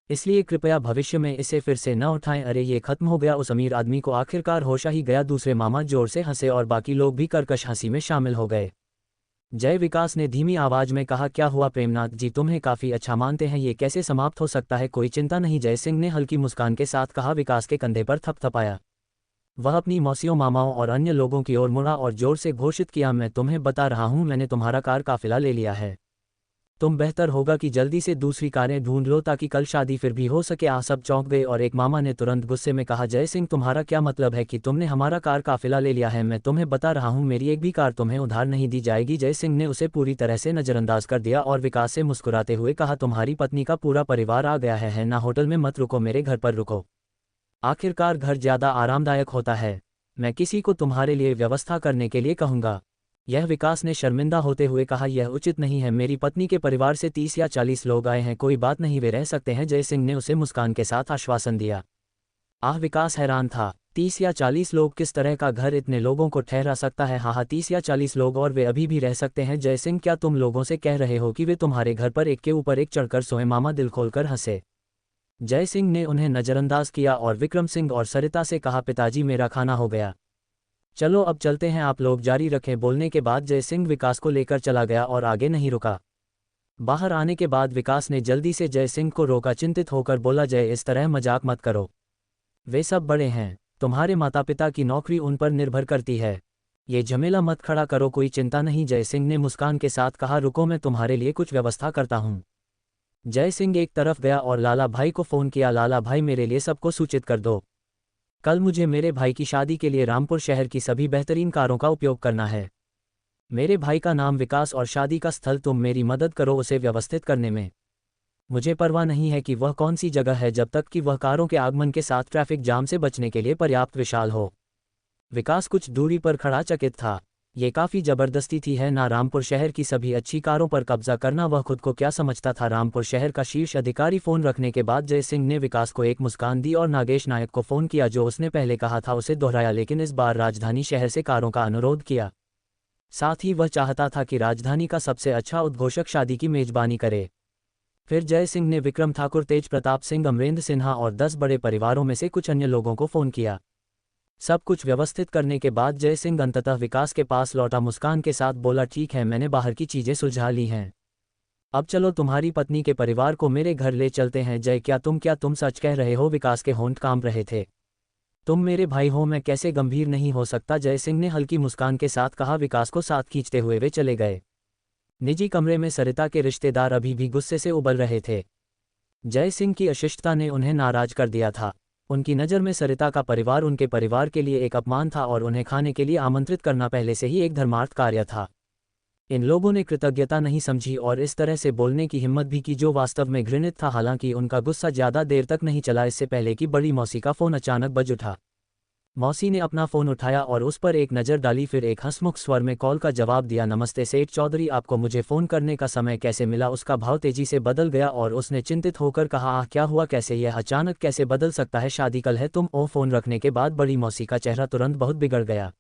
इसलिए कृपया भविष्य में इसे फिर से न उठाएं। अरे ये खत्म हो गया? उस अमीर आदमी को आखिरकार होश ही गया। दूसरे मामा जोर से हंसे और बाकी लोग भी कर्कश हंसी में शामिल हो गए। जय विकास ने धीमी आवाज में कहा, क्या हुआ प्रेमनाथ जी, तुम्हें काफी अच्छा मानते हैं, ये कैसे समाप्त हो सकता है? कोई चिंता नहीं, जय सिंह ने हल्की मुस्कान के साथ कहा। विकास के कंधे पर थपथपाया। वह अपनी मौसियों, मामाओं और अन्य लोगों की ओर मुड़ा और जोर से घोषित किया, मैं तुम्हें बता रहा हूं, मैंने तुम्हारा कार काफिला ले लिया है। तुम बेहतर होगा कि जल्दी से दूसरी कारें ढूंढ लो ताकि कल शादी फिर भी हो सके। सब चौंक गए और एक मामा ने तुरंत गुस्से में कहा, जय सिंह, तुम्हारा क्या मतलब है कि तुमने हमारा कार काफिला ले लिया है? मैं तुम्हें बता रहा हूं, मेरी एक भी कार तुम्हें उधार नहीं दी जाएगी। जय सिंह ने उसे पूरी तरह से नजरअंदाज कर दिया और विकास से मुस्कुराते हुए कहा, तुम्हारी पत्नी का पूरा परिवार आ गया है ना? होटल में मत रुको, मेरे घर पर रुको। आखिरकार घर ज्यादा आरामदायक होता है। मैं किसी को तुम्हारे लिए व्यवस्था करने के लिए कहूंगा। यह विकास ने शर्मिंदा होते हुए कहा, यह उचित नहीं है, मेरी पत्नी के परिवार से 30 या 40 लोग आए हैं, कोई बात नहीं, वे रह सकते हैं। जय सिंह ने उसे मुस्कान के साथ आश्वासन दिया। विकास हैरान था। 30 या 40 लोग? किस तरह का घर इतने लोगों को ठहरा सकता है? हाँ, 30 या 40 लोग, और वे अभी भी रह सकते हैं। जय सिंह, क्या तुम लोगों से कह रहे हो कि वे तुम्हारे घर पर एक के ऊपर एक चढ़कर सोए? मामा दिल खोलकर हंसे। जय सिंह ने उन्हें नजरअंदाज किया और विक्रम सिंह और सरिता से कहा, पिताजी मेरा खाना हो गया, चलो अब चलते हैं, आप लोग जारी रखें। बोलने के बाद जय सिंह विकास को लेकर चला गया और आगे नहीं रुका। बाहर आने के बाद विकास ने जल्दी से जय सिंह को रोका, चिंतित होकर बोला, जय इस तरह मजाक मत करो, वे सब बड़े हैं, तुम्हारे माता पिता की नौकरी उन पर निर्भर करती है, ये झमेला मत खड़ा करो। कोई चिंता नहीं, जय सिंह ने मुस्कान के साथ कहा, रुको मैं तुम्हारे लिए कुछ व्यवस्था करता हूँ। जय सिंह एक तरफ गया और लाला भाई को फोन किया, लाला भाई मेरे लिए सबको सूचित कर दो, कल मुझे मेरे भाई की शादी के लिए रामपुर शहर की सभी बेहतरीन कारों का उपयोग करना है। मेरे भाई का नाम विकास और शादी का स्थल, तुम मेरी मदद करो उसे व्यवस्थित करने में। मुझे परवाह नहीं है कि वह कौन सी जगह है, जब तक कि वह कारों के आगमन के साथ ट्रैफिक जाम से बचने के लिए पर्याप्त विशाल हो। विकास कुछ दूरी पर खड़ा चकित था। ये काफ़ी ज़बरदस्ती थी है ना, रामपुर शहर की सभी अच्छी कारों पर कब्जा करना। वह खुद को क्या समझता था, रामपुर शहर का शीर्ष अधिकारी। फ़ोन रखने के बाद जय सिंह ने विकास को एक मुस्कान दी और नागेश नायक को फ़ोन किया। जो उसने पहले कहा था उसे दोहराया, लेकिन इस बार राजधानी शहर से कारों का अनुरोध किया। साथ ही वह चाहता था कि राजधानी का सबसे अच्छा उद्घोषक शादी की मेजबानी करे। फिर जय सिंह ने विक्रम ठाकुर, तेज प्रताप सिंह, अमरेंद्र सिन्हा और 10 बड़े परिवारों में से कुछ अन्य लोगों को फ़ोन किया। सब कुछ व्यवस्थित करने के बाद जय सिंह अंततः विकास के पास लौटा, मुस्कान के साथ बोला, ठीक है, मैंने बाहर की चीज़ें सुलझा ली हैं, अब चलो तुम्हारी पत्नी के परिवार को मेरे घर ले चलते हैं। जय, क्या तुम सच कह रहे हो? विकास के होंठ कांप रहे थे। तुम मेरे भाई हो, मैं कैसे गंभीर नहीं हो सकता, जय सिंह ने हल्की मुस्कान के साथ कहा। विकास को साथ खींचते हुए वे चले गए। निजी कमरे में सरिता के रिश्तेदार अभी भी गुस्से से उबल रहे थे। जय सिंह की अशिष्टता ने उन्हें नाराज कर दिया था। उनकी नज़र में सरिता का परिवार उनके परिवार के लिए एक अपमान था और उन्हें खाने के लिए आमंत्रित करना पहले से ही एक धर्मार्थ कार्य था। इन लोगों ने कृतज्ञता नहीं समझी और इस तरह से बोलने की हिम्मत भी की जो वास्तव में घृणित था। हालांकि उनका गुस्सा ज़्यादा देर तक नहीं चला, इससे पहले कि बड़ी मौसी का फ़ोन अचानक बज उठा। मौसी ने अपना फ़ोन उठाया और उस पर एक नज़र डाली, फिर एक हंसमुख स्वर में कॉल का जवाब दिया। नमस्ते सेठ चौधरी, आपको मुझे फ़ोन करने का समय कैसे मिला? उसका भाव तेजी से बदल गया और उसने चिंतित होकर कहा, आह क्या हुआ, कैसे? यह अचानक कैसे बदल सकता है? शादी कल है तुम? ओ फ़ोन रखने के बाद बड़ी मौसी का चेहरा तुरंत बहुत बिगड़ गया।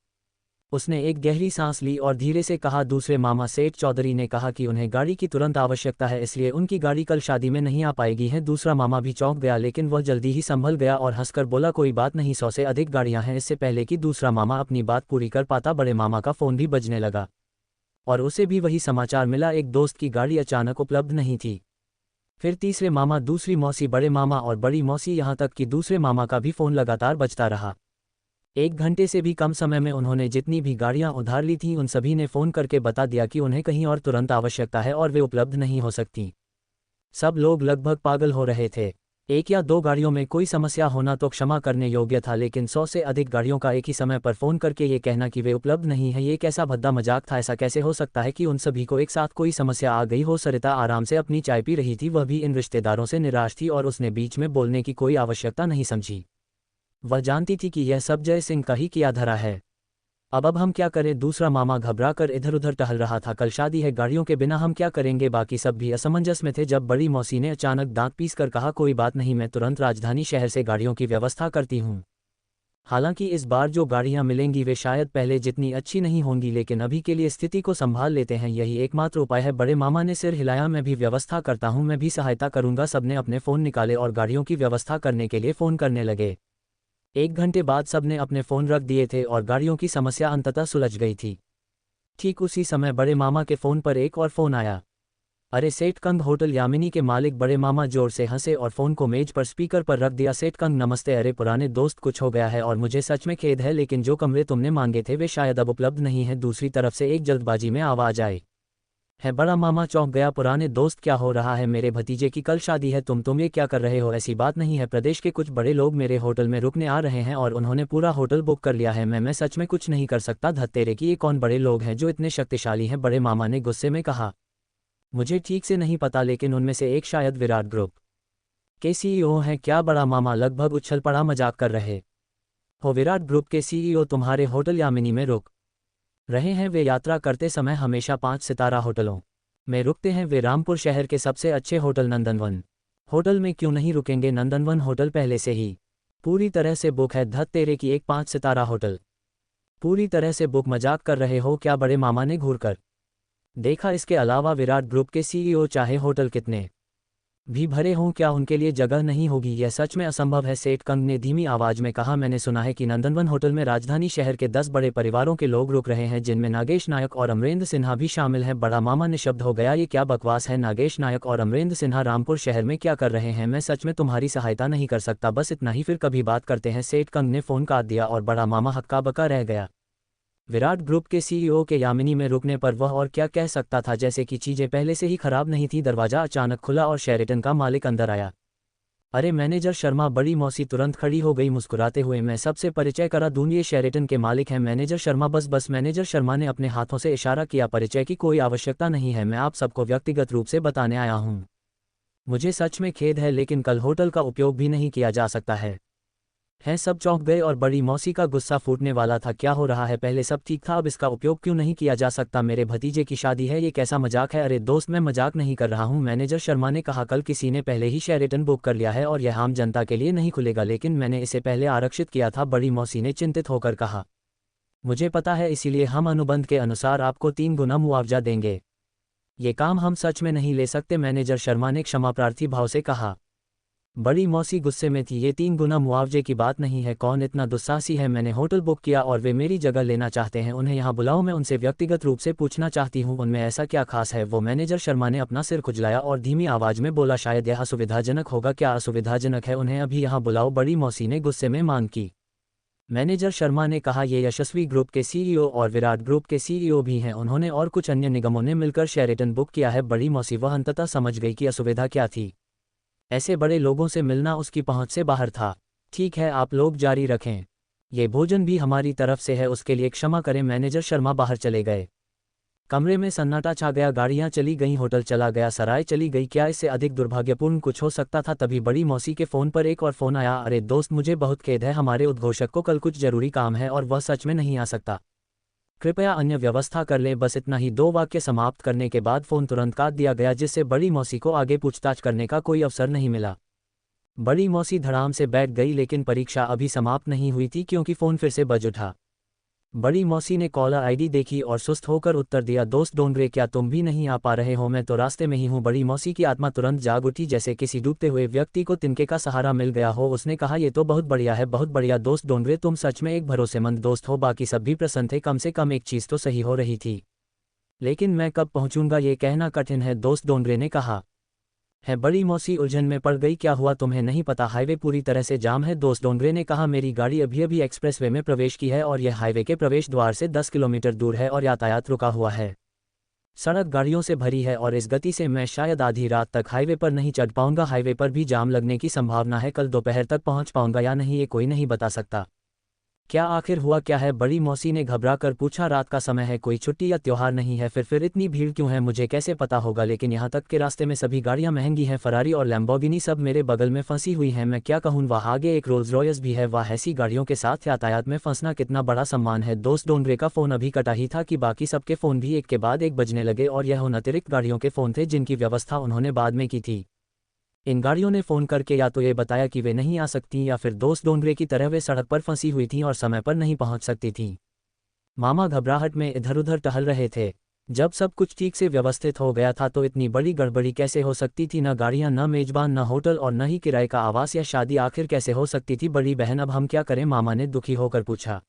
उसने एक गहरी सांस ली और धीरे से कहा, दूसरे मामा सेठ चौधरी ने कहा कि उन्हें गाड़ी की तुरंत आवश्यकता है, इसलिए उनकी गाड़ी कल शादी में नहीं आ पाएगी है। दूसरा मामा भी चौंक गया, लेकिन वह जल्दी ही संभल गया और हंसकर बोला, कोई बात नहीं, 100 से अधिक गाड़ियां हैं। इससे पहले कि दूसरा मामा अपनी बात पूरी कर पाता, बड़े मामा का फ़ोन भी बजने लगा और उसे भी वही समाचार मिला, एक दोस्त की गाड़ी अचानक उपलब्ध नहीं थी। फिर तीसरे मामा, दूसरी मौसी, बड़े मामा और बड़ी मौसी, यहाँ तक कि दूसरे मामा का भी फ़ोन लगातार बजता रहा। 1 घंटे से भी कम समय में उन्होंने जितनी भी गाड़ियां उधार ली थीं उन सभी ने फ़ोन करके बता दिया कि उन्हें कहीं और तुरंत आवश्यकता है और वे उपलब्ध नहीं हो सकती। सब लोग लगभग पागल हो रहे थे। 1 या 2 गाड़ियों में कोई समस्या होना तो क्षमा करने योग्य था, लेकिन 100 से अधिक गाड़ियों का एक ही समय पर फ़ोन करके ये कहना कि वे उपलब्ध नहीं है, ये कैसा भद्दा मजाक था? ऐसा कैसे हो सकता है कि उन सभी को एक साथ कोई समस्या आ गई हो? सरिता आराम से अपनी चाय पी रही थी, वह भी इन रिश्तेदारों से निराश थी और उसने बीच में बोलने की कोई आवश्यकता नहीं समझी। वह जानती थी कि यह सब जय सिंह का ही किया धरा है। अब हम क्या करें? दूसरा मामा घबरा कर इधर उधर टहल रहा था। कल शादी है, गाड़ियों के बिना हम क्या करेंगे? बाकी सब भी असमंजस में थे जब बड़ी मौसी ने अचानक दांत पीस कर कहा, कोई बात नहीं, मैं तुरंत राजधानी शहर से गाड़ियों की व्यवस्था करती हूँ। हालांकि इस बार जो गाड़ियां मिलेंगी वे शायद पहले जितनी अच्छी नहीं होंगी, लेकिन अभी के लिए स्थिति को संभाल लेते हैं, यही एकमात्र उपाय है। बड़े मामा ने सिर हिलाया, मैं भी व्यवस्था करता हूँ, मैं भी सहायता करूंगा। सबने अपने फ़ोन निकाले और गाड़ियों की व्यवस्था करने के लिए फ़ोन करने लगे। 1 घंटे बाद सबने अपने फ़ोन रख दिए थे और गाड़ियों की समस्या अंततः सुलझ गई थी। ठीक उसी समय बड़े मामा के फ़ोन पर एक और फ़ोन आया। अरे सेठ कंग, होटल यामिनी के मालिक। बड़े मामा जोर से हंसे और फ़ोन को मेज पर स्पीकर पर रख दिया। सेठ कंग नमस्ते। अरे पुराने दोस्त, कुछ हो गया है और मुझे सच में खेद है, लेकिन जो कमरे तुमने मांगे थे वे शायद अब उपलब्ध नहीं है। दूसरी तरफ से एक जल्दबाजी में आवाज़ आई है। बड़ा मामा चौंक गया, पुराने दोस्त? क्या हो रहा है? मेरे भतीजे की कल शादी है, तुम ये क्या कर रहे हो? ऐसी बात नहीं है, प्रदेश के कुछ बड़े लोग मेरे होटल में रुकने आ रहे हैं और उन्होंने पूरा होटल बुक कर लिया है। मैं सच में कुछ नहीं कर सकता। धत्तेरे की, ये कौन बड़े लोग हैं जो इतने शक्तिशाली हैं? बड़े मामा ने गुस्से में कहा, मुझे ठीक से नहीं पता, लेकिन उनमें से एक शायद विराट ग्रुप के सीईओ हैं। क्या? बड़ा मामा लगभग उछल पड़ा, मजाक कर रहे हो? विराट ग्रुप के सीईओ तुम्हारे होटल यामिनी में रुक रहे हैं? वे यात्रा करते समय हमेशा 5 सितारा होटलों में रुकते हैं। वे रामपुर शहर के सबसे अच्छे होटल नंदनवन होटल में क्यों नहीं रुकेंगे? नंदनवन होटल पहले से ही पूरी तरह से बुक है। धत तेरे की, एक 5 सितारा होटल पूरी तरह से बुक? मजाक कर रहे हो क्या? बड़े मामा ने घूर कर देखा। इसके अलावा विराट ग्रुप के सीईओ चाहे होटल कितने भी भरे हों, क्या उनके लिए जगह नहीं होगी? यह सच में असंभव है, सेठ कंग ने धीमी आवाज में कहा। मैंने सुना है कि नंदनवन होटल में राजधानी शहर के 10 बड़े परिवारों के लोग रुक रहे हैं, जिनमें नागेश नायक और अमरेंद्र सिन्हा भी शामिल हैं। बड़ा मामा निशब्द हो गया, ये क्या बकवास है? नागेश नायक और अमरेंद्र सिन्हा रामपुर शहर में क्या कर रहे हैं? मैं सच में तुम्हारी सहायता नहीं कर सकता, बस इतना ही, फिर कभी बात करते हैं। सेठ कंग ने फ़ोन काट दिया और बड़ा मामा हक्का बक्का रह गया। विराट ग्रुप के सीईओ के यामिनी में रुकने पर वह और क्या कह सकता था? जैसे कि चीजें पहले से ही खराब नहीं थी। दरवाजा अचानक खुला और शेरेटन का मालिक अंदर आया। अरे मैनेजर शर्मा! बड़ी मौसी तुरंत खड़ी हो गई मुस्कुराते हुए। मैं सबसे परिचय करा दूं, ये शेरेटन के मालिक हैं। मैनेजर शर्मा बस। मैनेजर शर्मा ने अपने हाथों से इशारा किया। परिचय की कोई आवश्यकता नहीं है, मैं आप सबको व्यक्तिगत रूप से बताने आया हूँ। मुझे सच में खेद है, लेकिन कल होटल का उपयोग भी नहीं किया जा सकता है। सब चौंक गए और बड़ी मौसी का गुस्सा फूटने वाला था। क्या हो रहा है? पहले सब ठीक था, अब इसका उपयोग क्यों नहीं किया जा सकता? मेरे भतीजे की शादी है, ये कैसा मजाक है? अरे दोस्त, मैं मजाक नहीं कर रहा हूँ, मैनेजर शर्मा ने कहा। कल किसी ने पहले ही शेरेटन बुक कर लिया है और यह आम जनता के लिए नहीं खुलेगा, लेकिन मैंने इसे पहले आरक्षित किया था। बड़ी मौसी ने चिंतित होकर कहा, मुझे पता है, इसीलिए हम अनुबंध के अनुसार आपको 3 गुना मुआवजा देंगे। ये काम हम सच में नहीं ले सकते, मैनेजर शर्मा ने क्षमाप्रार्थी भाव से कहा। बड़ी मौसी गुस्से में थी। ये 3 गुना मुआवजे की बात नहीं है, कौन इतना दुस्साहसी है? मैंने होटल बुक किया और वे मेरी जगह लेना चाहते हैं, उन्हें यहाँ बुलाओ, मैं उनसे व्यक्तिगत रूप से पूछना चाहती हूँ, उनमें ऐसा क्या खास है? वो मैनेजर शर्मा ने अपना सिर खुजलाया और धीमी आवाज में बोला, शायद यह असुविधाजनक होगा। क्या असुविधाजनक है? उन्हें अभी यहाँ बुलाओ, बड़ी मौसी ने गुस्से में मांग की। मैनेजर शर्मा ने कहा, ये यशस्वी ग्रुप के सीईओ और विराट ग्रुप के सीईओ भी हैं, उन्होंने और कुछ अन्य निगमों ने मिलकर शेरेटन बुक किया है। बड़ी मौसी वह अंततः समझ गई कि असुविधा क्या थी। ऐसे बड़े लोगों से मिलना उसकी पहुंच से बाहर था। ठीक है, आप लोग जारी रखें। ये भोजन भी हमारी तरफ से है, उसके लिए क्षमा करें। मैनेजर शर्मा बाहर चले गए। कमरे में सन्नाटा छा गया। गाड़ियां चली गईं, होटल चला गया, सराय चली गई। क्या इससे अधिक दुर्भाग्यपूर्ण कुछ हो सकता था? तभी बड़ी मौसी के फ़ोन पर एक और फ़ोन आया। अरे दोस्त, मुझे बहुत खेद है, हमारे उद्घोषक को कल कुछ जरूरी काम है और वह सच में नहीं आ सकता। कृपया अन्य व्यवस्था कर लें। बस इतना ही। 2 वाक्य समाप्त करने के बाद फ़ोन तुरंत काट दिया गया, जिससे बड़ी मौसी को आगे पूछताछ करने का कोई अवसर नहीं मिला। बड़ी मौसी धड़ाम से बैठ गई, लेकिन परीक्षा अभी समाप्त नहीं हुई थी क्योंकि फ़ोन फिर से बज उठा। बड़ी मौसी ने कॉलर आईडी देखी और सुस्त होकर उत्तर दिया, दोस्त डोंगरे, क्या तुम भी नहीं आ पा रहे हो? मैं तो रास्ते में ही हूँ। बड़ी मौसी की आत्मा तुरंत जाग उठी, जैसे किसी डूबते हुए व्यक्ति को तिनके का सहारा मिल गया हो। उसने कहा, ये तो बहुत बढ़िया है, बहुत बढ़िया दोस्त डोंगरे, तुम सच में एक भरोसेमंद दोस्त हो। बाकी सब भी प्रसन्न थे, कम से कम एक चीज़ तो सही हो रही थी। लेकिन मैं कब पहुंचूंगा ये कहना कठिन है, दोस्त डोंगरे ने कहा। है, बड़ी मौसी उलझन में पड़ गई। क्या हुआ, तुम्हें नहीं पता? हाईवे पूरी तरह से जाम है, दोस्त डोंगरे ने कहा। मेरी गाड़ी अभी अभी एक्सप्रेसवे में प्रवेश की है और यह हाईवे के प्रवेश द्वार से 10 किलोमीटर दूर है और यातायात रुका हुआ है। सड़क गाड़ियों से भरी है और इस गति से मैं शायद आधी रात तक हाईवे पर नहीं चढ़ पाऊंगा। हाईवे पर भी जाम लगने की संभावना है। कल दोपहर तक पहुंच पाऊंगा या नहीं ये कोई नहीं बता सकता। क्या आखिर हुआ क्या है? बड़ी मौसी ने घबरा कर पूछा। रात का समय है, कोई छुट्टी या त्योहार नहीं है, फिर इतनी भीड़ क्यों है? मुझे कैसे पता होगा? लेकिन यहाँ तक के रास्ते में सभी गाड़ियाँ महंगी हैं, फरारी और लैम्बोर्गिनी सब मेरे बगल में फंसी हुई हैं। मैं क्या कहूँ, वहाँ आगे एक रोल्स रॉयस भी है। वाह, ऐसी गाड़ियों के साथ यातायात में फंसना कितना बड़ा सम्मान है। दोस्त डोंगरे का फ़ोन अभी कटा ही था कि बाकी सबके फ़ोन भी एक के बाद एक बजने लगे और यह उन अतिरिक्त गाड़ियों के फ़ोन थे जिनकी व्यवस्था उन्होंने बाद में की थी। इन गाड़ियों ने फ़ोन करके या तो ये बताया कि वे नहीं आ सकतीं या फिर दोस्त डोंगरे की तरह वे सड़क पर फंसी हुई थीं और समय पर नहीं पहुंच सकती थीं। मामा घबराहट में इधर उधर टहल रहे थे। जब सब कुछ ठीक से व्यवस्थित हो गया था तो इतनी बड़ी गड़बड़ी कैसे हो सकती थी? न गाड़ियां, न मेजबान, न होटल और न ही किराए का आवास या शादी, आखिर कैसे हो सकती थी? बड़ी बहन, अब हम क्या करें? मामा ने दुखी होकर पूछा।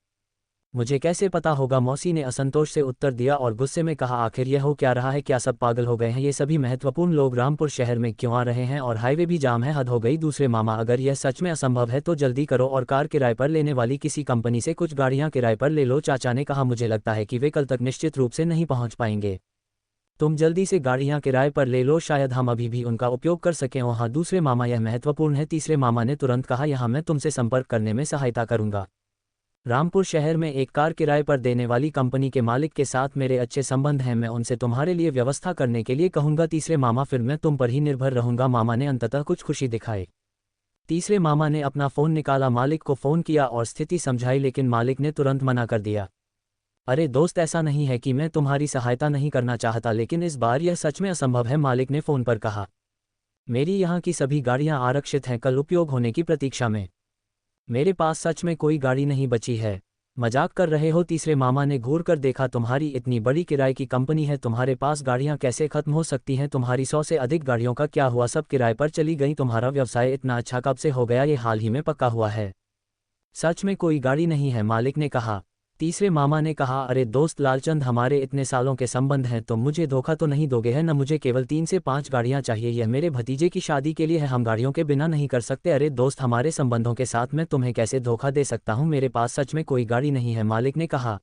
मुझे कैसे पता होगा? मौसी ने असंतोष से उत्तर दिया और गुस्से में कहा, आखिर यह हो क्या रहा है? क्या सब पागल हो गए हैं? ये सभी महत्वपूर्ण लोग रामपुर शहर में क्यों आ रहे हैं और हाईवे भी जाम है? हद हो गई। दूसरे मामा, अगर यह सच में असंभव है तो जल्दी करो और कार किराए पर लेने वाली किसी कंपनी से कुछ गाड़ियां किराए पर ले लो। चाचा ने कहा, मुझे लगता है कि वे कल तक निश्चित रूप से नहीं पहुंच पाएंगे। तुम जल्दी से गाड़ियां किराए पर ले लो, शायद हम अभी भी उनका उपयोग कर सकें। हाँ दूसरे मामा, यह महत्वपूर्ण है। तीसरे मामा ने तुरंत कहा, यहाँ मैं तुमसे संपर्क करने में सहायता करूंगा। रामपुर शहर में एक कार किराए पर देने वाली कंपनी के मालिक के साथ मेरे अच्छे संबंध हैं, मैं उनसे तुम्हारे लिए व्यवस्था करने के लिए कहूंगा। तीसरे मामा, फिर मैं तुम पर ही निर्भर रहूंगा। मामा ने अंततः कुछ खुशी दिखाई। तीसरे मामा ने अपना फ़ोन निकाला, मालिक को फ़ोन किया और स्थिति समझाई, लेकिन मालिक ने तुरंत मना कर दिया। अरे दोस्त, ऐसा नहीं है कि मैं तुम्हारी सहायता नहीं करना चाहता, लेकिन इस बार यह सच में असंभव है, मालिक ने फ़ोन पर कहा। मेरी यहाँ की सभी गाड़ियाँ आरक्षित हैं, कल उपयोग होने की प्रतीक्षा में। मेरे पास सच में कोई गाड़ी नहीं बची है। मजाक कर रहे हो? तीसरे मामा ने घूर कर देखा। तुम्हारी इतनी बड़ी किराए की कंपनी है, तुम्हारे पास गाड़ियां कैसे खत्म हो सकती हैं? तुम्हारी 100 से अधिक गाड़ियों का क्या हुआ? सब किराए पर चली गई। तुम्हारा व्यवसाय इतना अच्छा कब से हो गया? ये हाल ही में पक्का हुआ है। सच में कोई गाड़ी नहीं है, मालिक ने कहा। तीसरे मामा ने कहा, अरे दोस्त लालचंद, हमारे इतने सालों के संबंध हैं, तुम मुझे धोखा तो नहीं दोगे है? न, मुझे केवल 3 से 5 गाड़ियां चाहिए, यह मेरे भतीजे की शादी के लिए है, हम गाड़ियों के बिना नहीं कर सकते। अरे दोस्त, हमारे संबंधों के साथ मैं तुम्हें कैसे धोखा दे सकता हूं? मेरे पास सच में कोई गाड़ी नहीं है, मालिक ने कहा।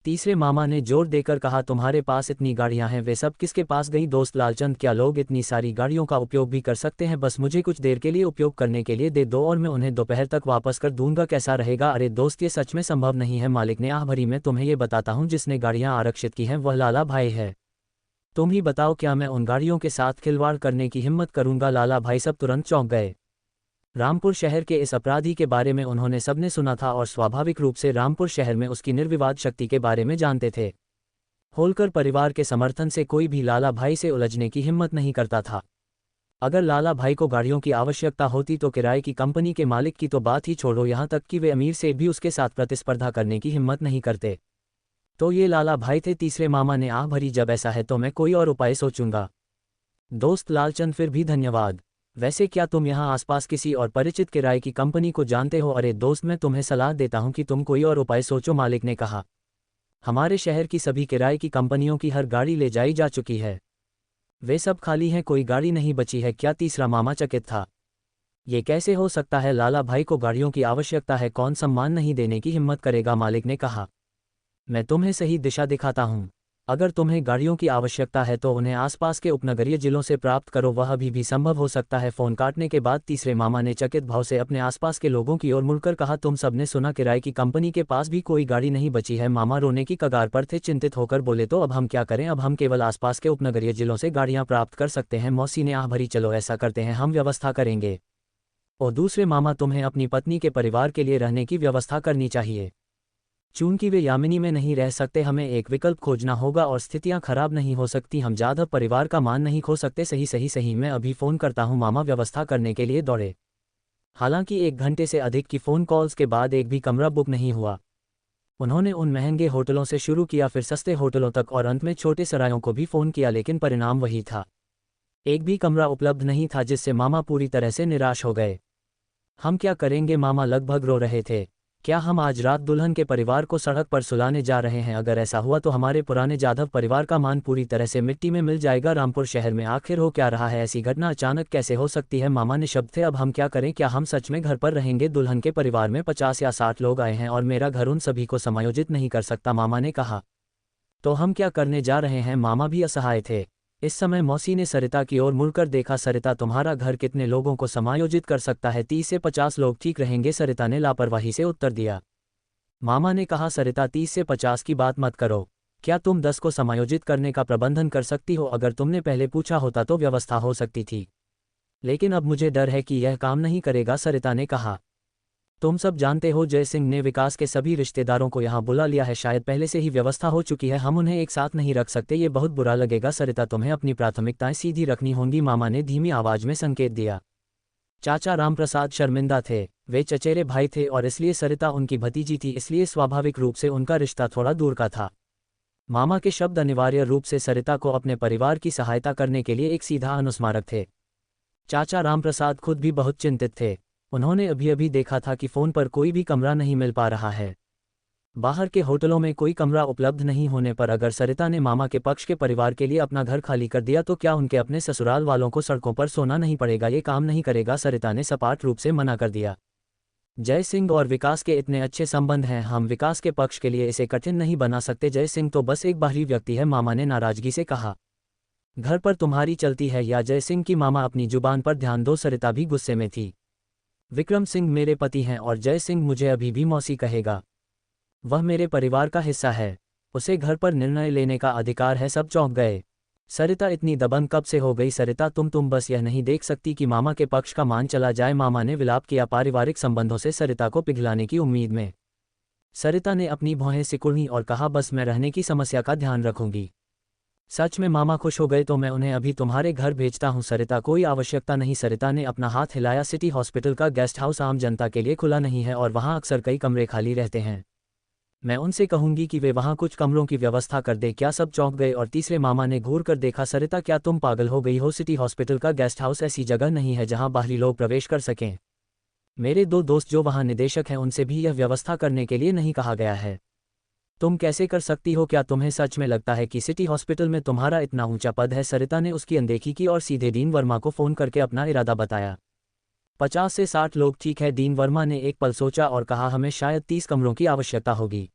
तीसरे मामा ने जोर देकर कहा, तुम्हारे पास इतनी गाड़ियां हैं, वे सब किसके पास गई? दोस्त लालचंद, क्या लोग इतनी सारी गाड़ियों का उपयोग भी कर सकते हैं? बस मुझे कुछ देर के लिए उपयोग करने के लिए दे दो और मैं उन्हें दोपहर तक वापस कर दूंगा, कैसा रहेगा? अरे दोस्त, ये सच में संभव नहीं है, मालिक ने आह भरी। मैं तुम्हें ये बताता हूँ, जिसने गाड़ियां आरक्षित की हैं वह लाला भाई है। तुम ही बताओ, क्या मैं उन गाड़ियों के साथ खिलवाड़ करने की हिम्मत करूंगा? लाला भाई सब तुरंत चौंक गए। रामपुर शहर के इस अपराधी के बारे में उन्होंने सबने सुना था और स्वाभाविक रूप से रामपुर शहर में उसकी निर्विवाद शक्ति के बारे में जानते थे। होलकर परिवार के समर्थन से कोई भी लाला भाई से उलझने की हिम्मत नहीं करता था। अगर लाला भाई को गाड़ियों की आवश्यकता होती तो किराए की कंपनी के मालिक की तो बात ही छोड़ो, यहाँ तक कि वे अमीर से भी उसके साथ प्रतिस्पर्धा करने की हिम्मत नहीं करते। तो ये लाला भाई थे। तीसरे मामा ने आह भरी, जब ऐसा है तो मैं कोई और उपाय सोचूंगा। दोस्त लालचंद, फिर भी धन्यवाद। वैसे क्या तुम यहाँ आसपास किसी और परिचित किराए की कंपनी को जानते हो? अरे दोस्त, मैं तुम्हें सलाह देता हूँ कि तुम कोई और उपाय सोचो, मालिक ने कहा। हमारे शहर की सभी किराए की कंपनियों की हर गाड़ी ले जाई जा चुकी है, वे सब खाली हैं, कोई गाड़ी नहीं बची है। क्या? तीसरा मामा चकित था। ये कैसे हो सकता है? लाला भाई को गाड़ियों की आवश्यकता है, कौन सम्मान नहीं देने की हिम्मत करेगा? मालिक ने कहा। मैं तुम्हें सही दिशा दिखाता हूँ। अगर तुम्हें गाड़ियों की आवश्यकता है तो उन्हें आसपास के उपनगरीय जिलों से प्राप्त करो, वह अभी भी संभव हो सकता है। फोन काटने के बाद तीसरे मामा ने चकित भाव से अपने आसपास के लोगों की ओर मुड़कर कहा, तुम सबने सुना किराए की कंपनी के पास भी कोई गाड़ी नहीं बची है। मामा रोने की कगार पर थे, चिंतित होकर बोले, तो अब हम क्या करें? अब हम केवल आसपास के उपनगरीय जिलों से गाड़ियां प्राप्त कर सकते हैं। मौसी ने आह भरी, चलो ऐसा करते हैं, हम व्यवस्था करेंगे। और दूसरे मामा, तुम्हें अपनी पत्नी के परिवार के लिए रहने की व्यवस्था करनी चाहिए। चूंकि वे यामिनी में नहीं रह सकते, हमें एक विकल्प खोजना होगा और स्थितियां खराब नहीं हो सकती। हम जाधव परिवार का मान नहीं खो सकते। सही सही सही, मैं अभी फ़ोन करता हूं। मामा व्यवस्था करने के लिए दौड़े। हालांकि 1 घंटे से अधिक की फ़ोन कॉल्स के बाद एक भी कमरा बुक नहीं हुआ। उन्होंने उन महंगे होटलों से शुरू किया, फिर सस्ते होटलों तक और अंत में छोटे सरायों को भी फ़ोन किया, लेकिन परिणाम वही था। एक भी कमरा उपलब्ध नहीं था, जिससे मामा पूरी तरह से निराश हो गए। हम क्या करेंगे? मामा लगभग रो रहे थे। क्या हम आज रात दुल्हन के परिवार को सड़क पर सुलाने जा रहे हैं? अगर ऐसा हुआ तो हमारे पुराने जाधव परिवार का मान पूरी तरह से मिट्टी में मिल जाएगा। रामपुर शहर में आखिर हो क्या रहा है? ऐसी घटना अचानक कैसे हो सकती है? मामा निशब्द थे। अब हम क्या करें? क्या हम सच में घर पर रहेंगे? दुल्हन के परिवार में 50 या 60 लोग आए हैं और मेरा घर उन सभी को समायोजित नहीं कर सकता, मामा ने कहा। तो हम क्या करने जा रहे हैं? मामा भी असहाय थे। इस समय मौसी ने सरिता की ओर मुड़कर देखा। सरिता, तुम्हारा घर कितने लोगों को समायोजित कर सकता है? 30 से 50 लोग ठीक रहेंगे, सरिता ने लापरवाही से उत्तर दिया। मामा ने कहा, सरिता 30 से 50 की बात मत करो। क्या तुम 10 को समायोजित करने का प्रबंधन कर सकती हो? अगर तुमने पहले पूछा होता तो व्यवस्था हो सकती थी, लेकिन अब मुझे डर है कि यह काम नहीं करेगा, सरिता ने कहा। तुम सब जानते हो, जयसिंह ने विकास के सभी रिश्तेदारों को यहाँ बुला लिया है। शायद पहले से ही व्यवस्था हो चुकी है, हम उन्हें एक साथ नहीं रख सकते, ये बहुत बुरा लगेगा। सरिता, तुम्हें अपनी प्राथमिकताएं सीधी रखनी होंगी, मामा ने धीमी आवाज में संकेत दिया। चाचा रामप्रसाद शर्मिंदा थे। वे चचेरे भाई थे और इसलिए सरिता उनकी भतीजी थी, इसलिए स्वाभाविक रूप से उनका रिश्ता थोड़ा दूर का था। मामा के शब्द अनिवार्य रूप से सरिता को अपने परिवार की सहायता करने के लिए एक सीधा अनुस्मारक थे। चाचा रामप्रसाद खुद भी बहुत चिंतित थे। उन्होंने अभी अभी देखा था कि फ़ोन पर कोई भी कमरा नहीं मिल पा रहा है। बाहर के होटलों में कोई कमरा उपलब्ध नहीं होने पर अगर सरिता ने मामा के पक्ष के परिवार के लिए अपना घर खाली कर दिया तो क्या उनके अपने ससुराल वालों को सड़कों पर सोना नहीं पड़ेगा? ये काम नहीं करेगा, सरिता ने सपाट रूप से मना कर दिया। जय सिंह और विकास के इतने अच्छे संबंध हैं, हम विकास के पक्ष के लिए इसे कठिन नहीं बना सकते। जय सिंह तो बस एक बाहरी व्यक्ति है, मामा ने नाराजगी से कहा। घर पर तुम्हारी चलती है या? जय सिंह की मामा, अपनी जुबान पर ध्यान दो, सरिता भी गुस्से में थी। विक्रम सिंह मेरे पति हैं और जय सिंह मुझे अभी भी मौसी कहेगा। वह मेरे परिवार का हिस्सा है, उसे घर पर निर्णय लेने का अधिकार है। सब चौंक गए। सरिता इतनी दबंग कब से हो गई? सरिता, तुम बस यह नहीं देख सकती कि मामा के पक्ष का मान चला जाए, मामा ने विलाप किया, पारिवारिक संबंधों से सरिता को पिघलाने की उम्मीद में। सरिता ने अपनी भौहें सिकुड़ी और कहा, बस मैं रहने की समस्या का ध्यान रखूंगी। सच में मामा खुश हो गए तो मैं उन्हें अभी तुम्हारे घर भेजता हूं। सरिता, कोई आवश्यकता नहीं, सरिता ने अपना हाथ हिलाया। सिटी हॉस्पिटल का गेस्ट हाउस आम जनता के लिए खुला नहीं है और वहां अक्सर कई कमरे खाली रहते हैं। मैं उनसे कहूंगी कि वे वहां कुछ कमरों की व्यवस्था कर दे। क्या? सब चौंक गए और तीसरे मामा ने घूर कर देखा। सरिता, क्या तुम पागल हो गई हो? सिटी हॉस्पिटल का गेस्ट हाउस ऐसी जगह नहीं है जहां बाहरी लोग प्रवेश कर सकें। मेरे 2 दोस्त जो वहां निदेशक हैं, उनसे भी यह व्यवस्था करने के लिए नहीं कहा गया है। तुम कैसे कर सकती हो? क्या तुम्हें सच में लगता है कि सिटी हॉस्पिटल में तुम्हारा इतना ऊंचा पद है? सरिता ने उसकी अनदेखी की और सीधे डीन वर्मा को फ़ोन करके अपना इरादा बताया। 50 से 60 लोग ठीक है, डीन वर्मा ने एक पल सोचा और कहा, हमें शायद 30 कमरों की आवश्यकता होगी।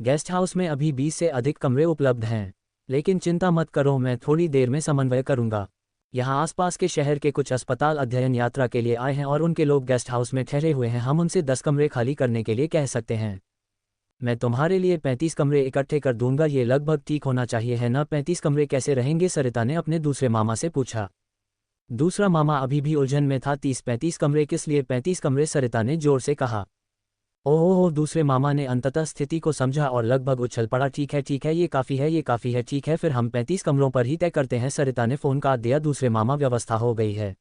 गेस्ट हाउस में अभी 20 से अधिक कमरे उपलब्ध हैं, लेकिन चिंता मत करो, मैं थोड़ी देर में समन्वय करूंगा। यहाँ आसपास के शहर के कुछ अस्पताल अध्ययन यात्रा के लिए आए हैं और उनके लोग गेस्ट हाउस में ठहरे हुए हैं। हम उनसे 10 कमरे खाली करने के लिए कह सकते हैं। मैं तुम्हारे लिए 35 कमरे इकट्ठे कर दूंगा, ये लगभग ठीक होना चाहिए, है ना? 35 कमरे कैसे रहेंगे? सरिता ने अपने दूसरे मामा से पूछा। दूसरा मामा अभी भी उलझन में था। 30-35 कमरे किस लिए? 35 कमरे, सरिता ने जोर से कहा। ओह, दूसरे मामा ने अंततः स्थिति को समझा और लगभग उछल पड़ा। ठीक है, ये काफ़ी है, ये काफ़ी है, ठीक है, फिर हम 35 कमरों पर ही तय करते हैं। सरिता ने फ़ोन काट दिया। दूसरे मामा, व्यवस्था हो गई है,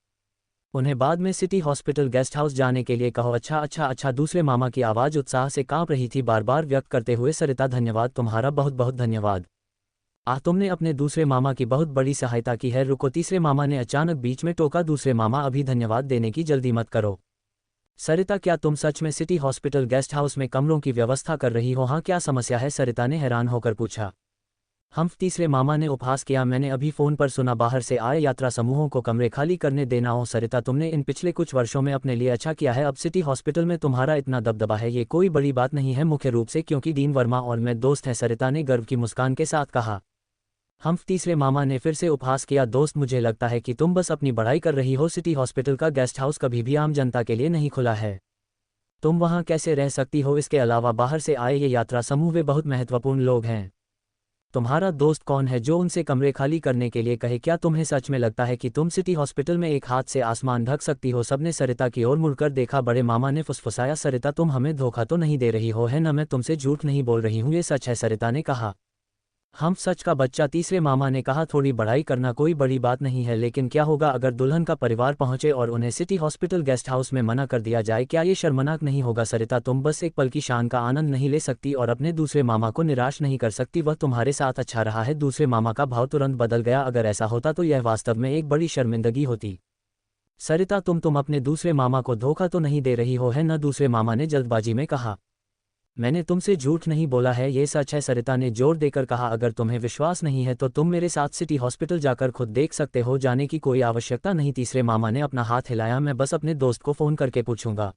उन्हें बाद में सिटी हॉस्पिटल गेस्ट हाउस जाने के लिए कहो। अच्छा। दूसरे मामा की आवाज़ उत्साह से कांप रही थी, बार बार व्यक्त करते हुए, सरिता धन्यवाद, तुम्हारा बहुत बहुत धन्यवाद। तुमने अपने दूसरे मामा की बहुत बड़ी सहायता की है। रुको, तीसरे मामा ने अचानक बीच में टोका। दूसरे मामा, अभी धन्यवाद देने की जल्दी मत करो। सरिता, क्या तुम सच में सिटी हॉस्पिटल गेस्ट हाउस में कमरों की व्यवस्था कर रही हो? हाँ, क्या समस्या है? सरिता ने हैरान होकर पूछा। तीसरे मामा ने उपहास किया, मैंने अभी फ़ोन पर सुना, बाहर से आए यात्रा समूहों को कमरे खाली करने देना हो। सरिता, तुमने इन पिछले कुछ वर्षों में अपने लिए अच्छा किया है, अब सिटी हॉस्पिटल में तुम्हारा इतना दबदबा है, ये कोई बड़ी बात नहीं है, मुख्य रूप से क्योंकि डीन वर्मा और मैं दोस्त हैं, सरिता ने गर्व की मुस्कान के साथ कहा। हम तीसरे मामा ने फिर से उपहास किया, दोस्त मुझे लगता है कि तुम बस अपनी बढ़ाई कर रही हो। सिटी हॉस्पिटल का गेस्ट हाउस कभी भी आम जनता के लिए नहीं खुला है। तुम वहां कैसे रह सकती हो? इसके अलावा बाहर से आए ये यात्रा समूह वे बहुत महत्वपूर्ण लोग हैं। तुम्हारा दोस्त कौन है जो उनसे कमरे खाली करने के लिए कहे? क्या तुम्हें सच में लगता है कि तुम सिटी हॉस्पिटल में एक हाथ से आसमान ढक सकती हो? सबने सरिता की ओर मुड़कर देखा। बड़े मामा ने फुसफुसाया, सरिता तुम हमें धोखा तो नहीं दे रही हो, है न? मैं तुमसे झूठ नहीं बोल रही हूँ, ये सच है, सरिता ने कहा। हम सच का बच्चा, तीसरे मामा ने कहा। थोड़ी बढ़ाई करना कोई बड़ी बात नहीं है, लेकिन क्या होगा अगर दुल्हन का परिवार पहुंचे और उन्हें सिटी हॉस्पिटल गेस्ट हाउस में मना कर दिया जाए? क्या ये शर्मनाक नहीं होगा? सरिता तुम बस एक पल की शान का आनंद नहीं ले सकती और अपने दूसरे मामा को निराश नहीं कर सकती? वह तुम्हारे साथ अच्छा रहा है। दूसरे मामा का भाव तुरंत बदल गया। अगर ऐसा होता तो यह वास्तव में एक बड़ी शर्मिंदगी होती। सरिता तुम अपने दूसरे मामा को धोखा तो नहीं दे रही हो, है न? दूसरे मामा ने जल्दबाजी में कहा। मैंने तुमसे झूठ नहीं बोला है, ये सच है, सरिता ने जोर देकर कहा। अगर तुम्हें विश्वास नहीं है तो तुम मेरे साथ सिटी हॉस्पिटल जाकर खुद देख सकते हो। जाने की कोई आवश्यकता नहीं। तीसरे मामा ने अपना हाथ हिलाया। मैं बस अपने दोस्त को फ़ोन करके पूछूंगा।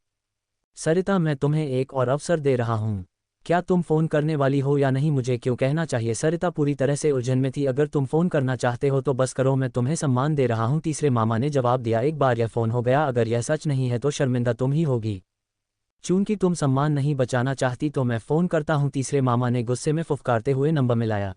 सरिता मैं तुम्हें एक और अवसर दे रहा हूँ। क्या तुम फ़ोन करने वाली हो या नहीं? मुझे क्यों कहना चाहिए? सरिता पूरी तरह से उलझन में थी। अगर तुम फ़ोन करना चाहते हो तो बस करो, मैं तुम्हें सम्मान दे रहा हूँ, तीसरे मामा ने जवाब दिया। एक बार यह फ़ोन हो गया, अगर यह सच नहीं है तो शर्मिंदा तुम ही होगी। चूंकि तुम सम्मान नहीं बचाना चाहती तो मैं फ़ोन करता हूं, तीसरे मामा ने गुस्से में फुफकारते हुए नंबर मिलाया।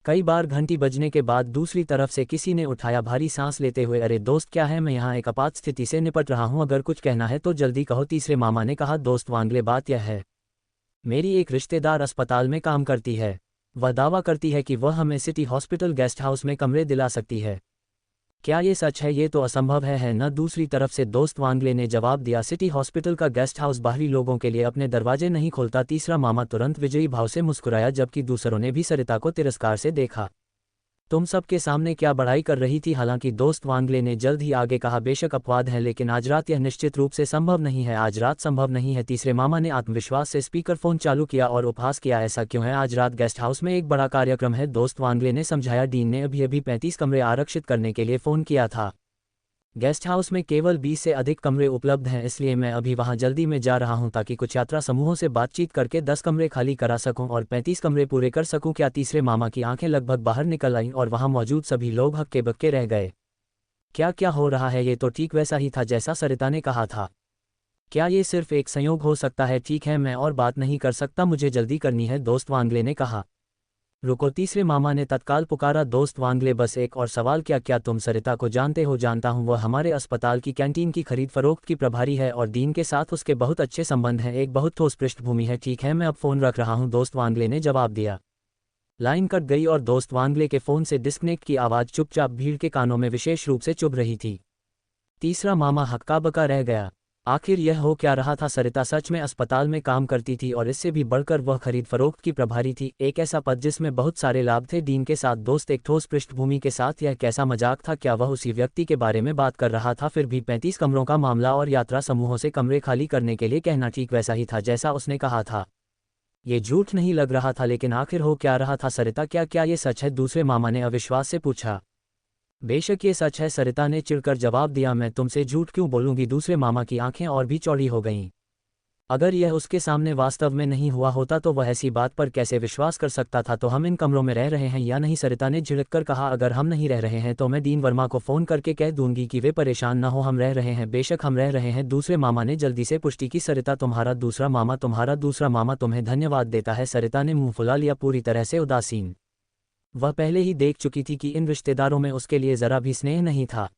कई बार घंटी बजने के बाद दूसरी तरफ से किसी ने उठाया, भारी सांस लेते हुए। अरे दोस्त क्या है? मैं यहाँ एक आपात स्थिति से निपट रहा हूँ, अगर कुछ कहना है तो जल्दी कहो, तीसरे मामा ने कहा। दोस्त वांगले बात यह है, मेरी एक रिश्तेदार अस्पताल में काम करती है। वह दावा करती है कि वह हमें सिटी हॉस्पिटल गेस्ट हाउस में कमरे दिला सकती है। क्या ये सच है? ये तो असंभव है न? दूसरी तरफ से दोस्त वांगले ने जवाब दिया। सिटी हॉस्पिटल का गेस्ट हाउस बाहरी लोगों के लिए अपने दरवाजे नहीं खोलता। तीसरा मामा तुरंत विजयी भाव से मुस्कुराया, जबकि दूसरों ने भी सरिता को तिरस्कार से देखा। तुम सबके सामने क्या बढ़ाई कर रही थी? हालांकि दोस्त वांगले ने जल्द ही आगे कहा, बेशक अपवाद है, लेकिन आज रात यह निश्चित रूप से संभव नहीं है। आज रात संभव नहीं है। तीसरे मामा ने आत्मविश्वास से स्पीकर फोन चालू किया और उपहास किया। ऐसा क्यों है? आज रात गेस्ट हाउस में एक बड़ा कार्यक्रम है, दोस्त वांगले ने समझाया। डीन ने अभी अभी 35 कमरे आरक्षित करने के लिए फ़ोन किया था। गेस्ट हाउस में केवल 20 से अधिक कमरे उपलब्ध हैं, इसलिए मैं अभी वहां जल्दी में जा रहा हूं ताकि कुछ यात्रा समूहों से बातचीत करके 10 कमरे खाली करा सकूं और 35 कमरे पूरे कर सकूं। क्या? तीसरे मामा की आंखें लगभग बाहर निकल आईं और वहां मौजूद सभी लोग हक्के बक्के रह गए। क्या क्या हो रहा है? ये तो ठीक वैसा ही था जैसा सरिता ने कहा था। क्या ये सिर्फ एक संयोग हो सकता है? ठीक है, मैं और बात नहीं कर सकता, मुझे जल्दी करनी है, दोस्त वांगले ने कहा। रुको, तीसरे मामा ने तत्काल पुकारा। दोस्त वांगले बस एक और सवाल। क्या तुम सरिता को जानते हो? जानता हूं, वह हमारे अस्पताल की कैंटीन की खरीद फरोख्त की प्रभारी है और डीन के साथ उसके बहुत अच्छे संबंध हैं, एक बहुत ठोस पृष्ठभूमि है। ठीक है, मैं अब फ़ोन रख रहा हूं, दोस्त वांगले ने जवाब दिया। लाइन कट गई और दोस्त वांगले के फ़ोन से डिस्कनेक्ट की आवाज़ चुपचाप भीड़ के कानों में विशेष रूप से चुभ रही थी। तीसरा मामा हक्का बका रह गया। आखिर यह हो क्या रहा था? सरिता सच में अस्पताल में काम करती थी और इससे भी बढ़कर वह खरीद फरोख्त की प्रभारी थी, एक ऐसा पद जिसमें बहुत सारे लाभ थे। डीन के साथ दोस्त, एक ठोस पृष्ठभूमि के साथ, यह कैसा मजाक था? क्या वह उसी व्यक्ति के बारे में बात कर रहा था? फिर भी 35 कमरों का मामला और यात्रा समूहों से कमरे खाली करने के लिए कहना ठीक वैसा ही था जैसा उसने कहा था। ये झूठ नहीं लग रहा था, लेकिन आखिर हो क्या रहा था? सरिता क्या ये सच है? दूसरे मामा ने अविश्वास से पूछा। बेशक ये सच है, सरिता ने चिढ़कर जवाब दिया। मैं तुमसे झूठ क्यों बोलूंगी? दूसरे मामा की आंखें और भी चौड़ी हो गईं। अगर यह उसके सामने वास्तव में नहीं हुआ होता तो वह ऐसी बात पर कैसे विश्वास कर सकता था? तो हम इन कमरों में रह रहे हैं या नहीं? सरिता ने झिड़ककर कहा। अगर हम नहीं रह रहे हैं तो मैं डीन वर्मा को फ़ोन करके कह दूंगी कि वे परेशान न हो, हम रह रहे हैं। बेशक हम रह रहे हैं, दूसरे मामा ने जल्दी से पुष्टि की। सरिता तुम्हारा दूसरा मामा तुम्हें धन्यवाद देता है। सरिता ने मुंह फुला लिया, पूरी तरह से उदासीन। वह पहले ही देख चुकी थी कि इन रिश्तेदारों में उसके लिए ज़रा भी स्नेह नहीं था।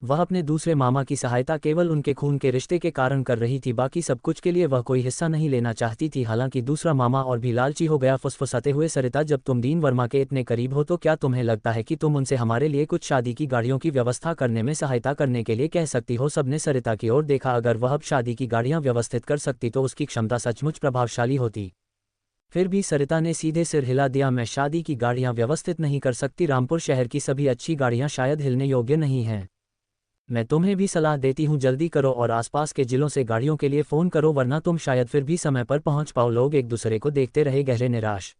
वह अपने दूसरे मामा की सहायता केवल उनके खून के रिश्ते के कारण कर रही थी, बाकी सब कुछ के लिए वह कोई हिस्सा नहीं लेना चाहती थी। हालांकि दूसरा मामा और भी लालची हो गया। फुसफुसाते हुए, सरिता जब तुम डीन वर्मा के इतने करीब हो तो क्या तुम्हें लगता है कि तुम उनसे हमारे लिए कुछ शादी की गाड़ियों की व्यवस्था करने में सहायता करने के लिए कह सकती हो? सबने सरिता की ओर देखा। अगर वह अब शादी की गाड़ियाँ व्यवस्थित कर सकती तो उसकी क्षमता सचमुच प्रभावशाली होती। फिर भी सरिता ने सीधे सिर हिला दिया। मैं शादी की गाड़ियां व्यवस्थित नहीं कर सकती। रामपुर शहर की सभी अच्छी गाड़ियां शायद हिलने योग्य नहीं हैं। मैं तुम्हें भी सलाह देती हूं, जल्दी करो और आसपास के जिलों से गाड़ियों के लिए फ़ोन करो, वरना तुम शायद फिर भी समय पर पहुंच पाओ। लोग एक दूसरे को देखते रहे, गहरे निराश।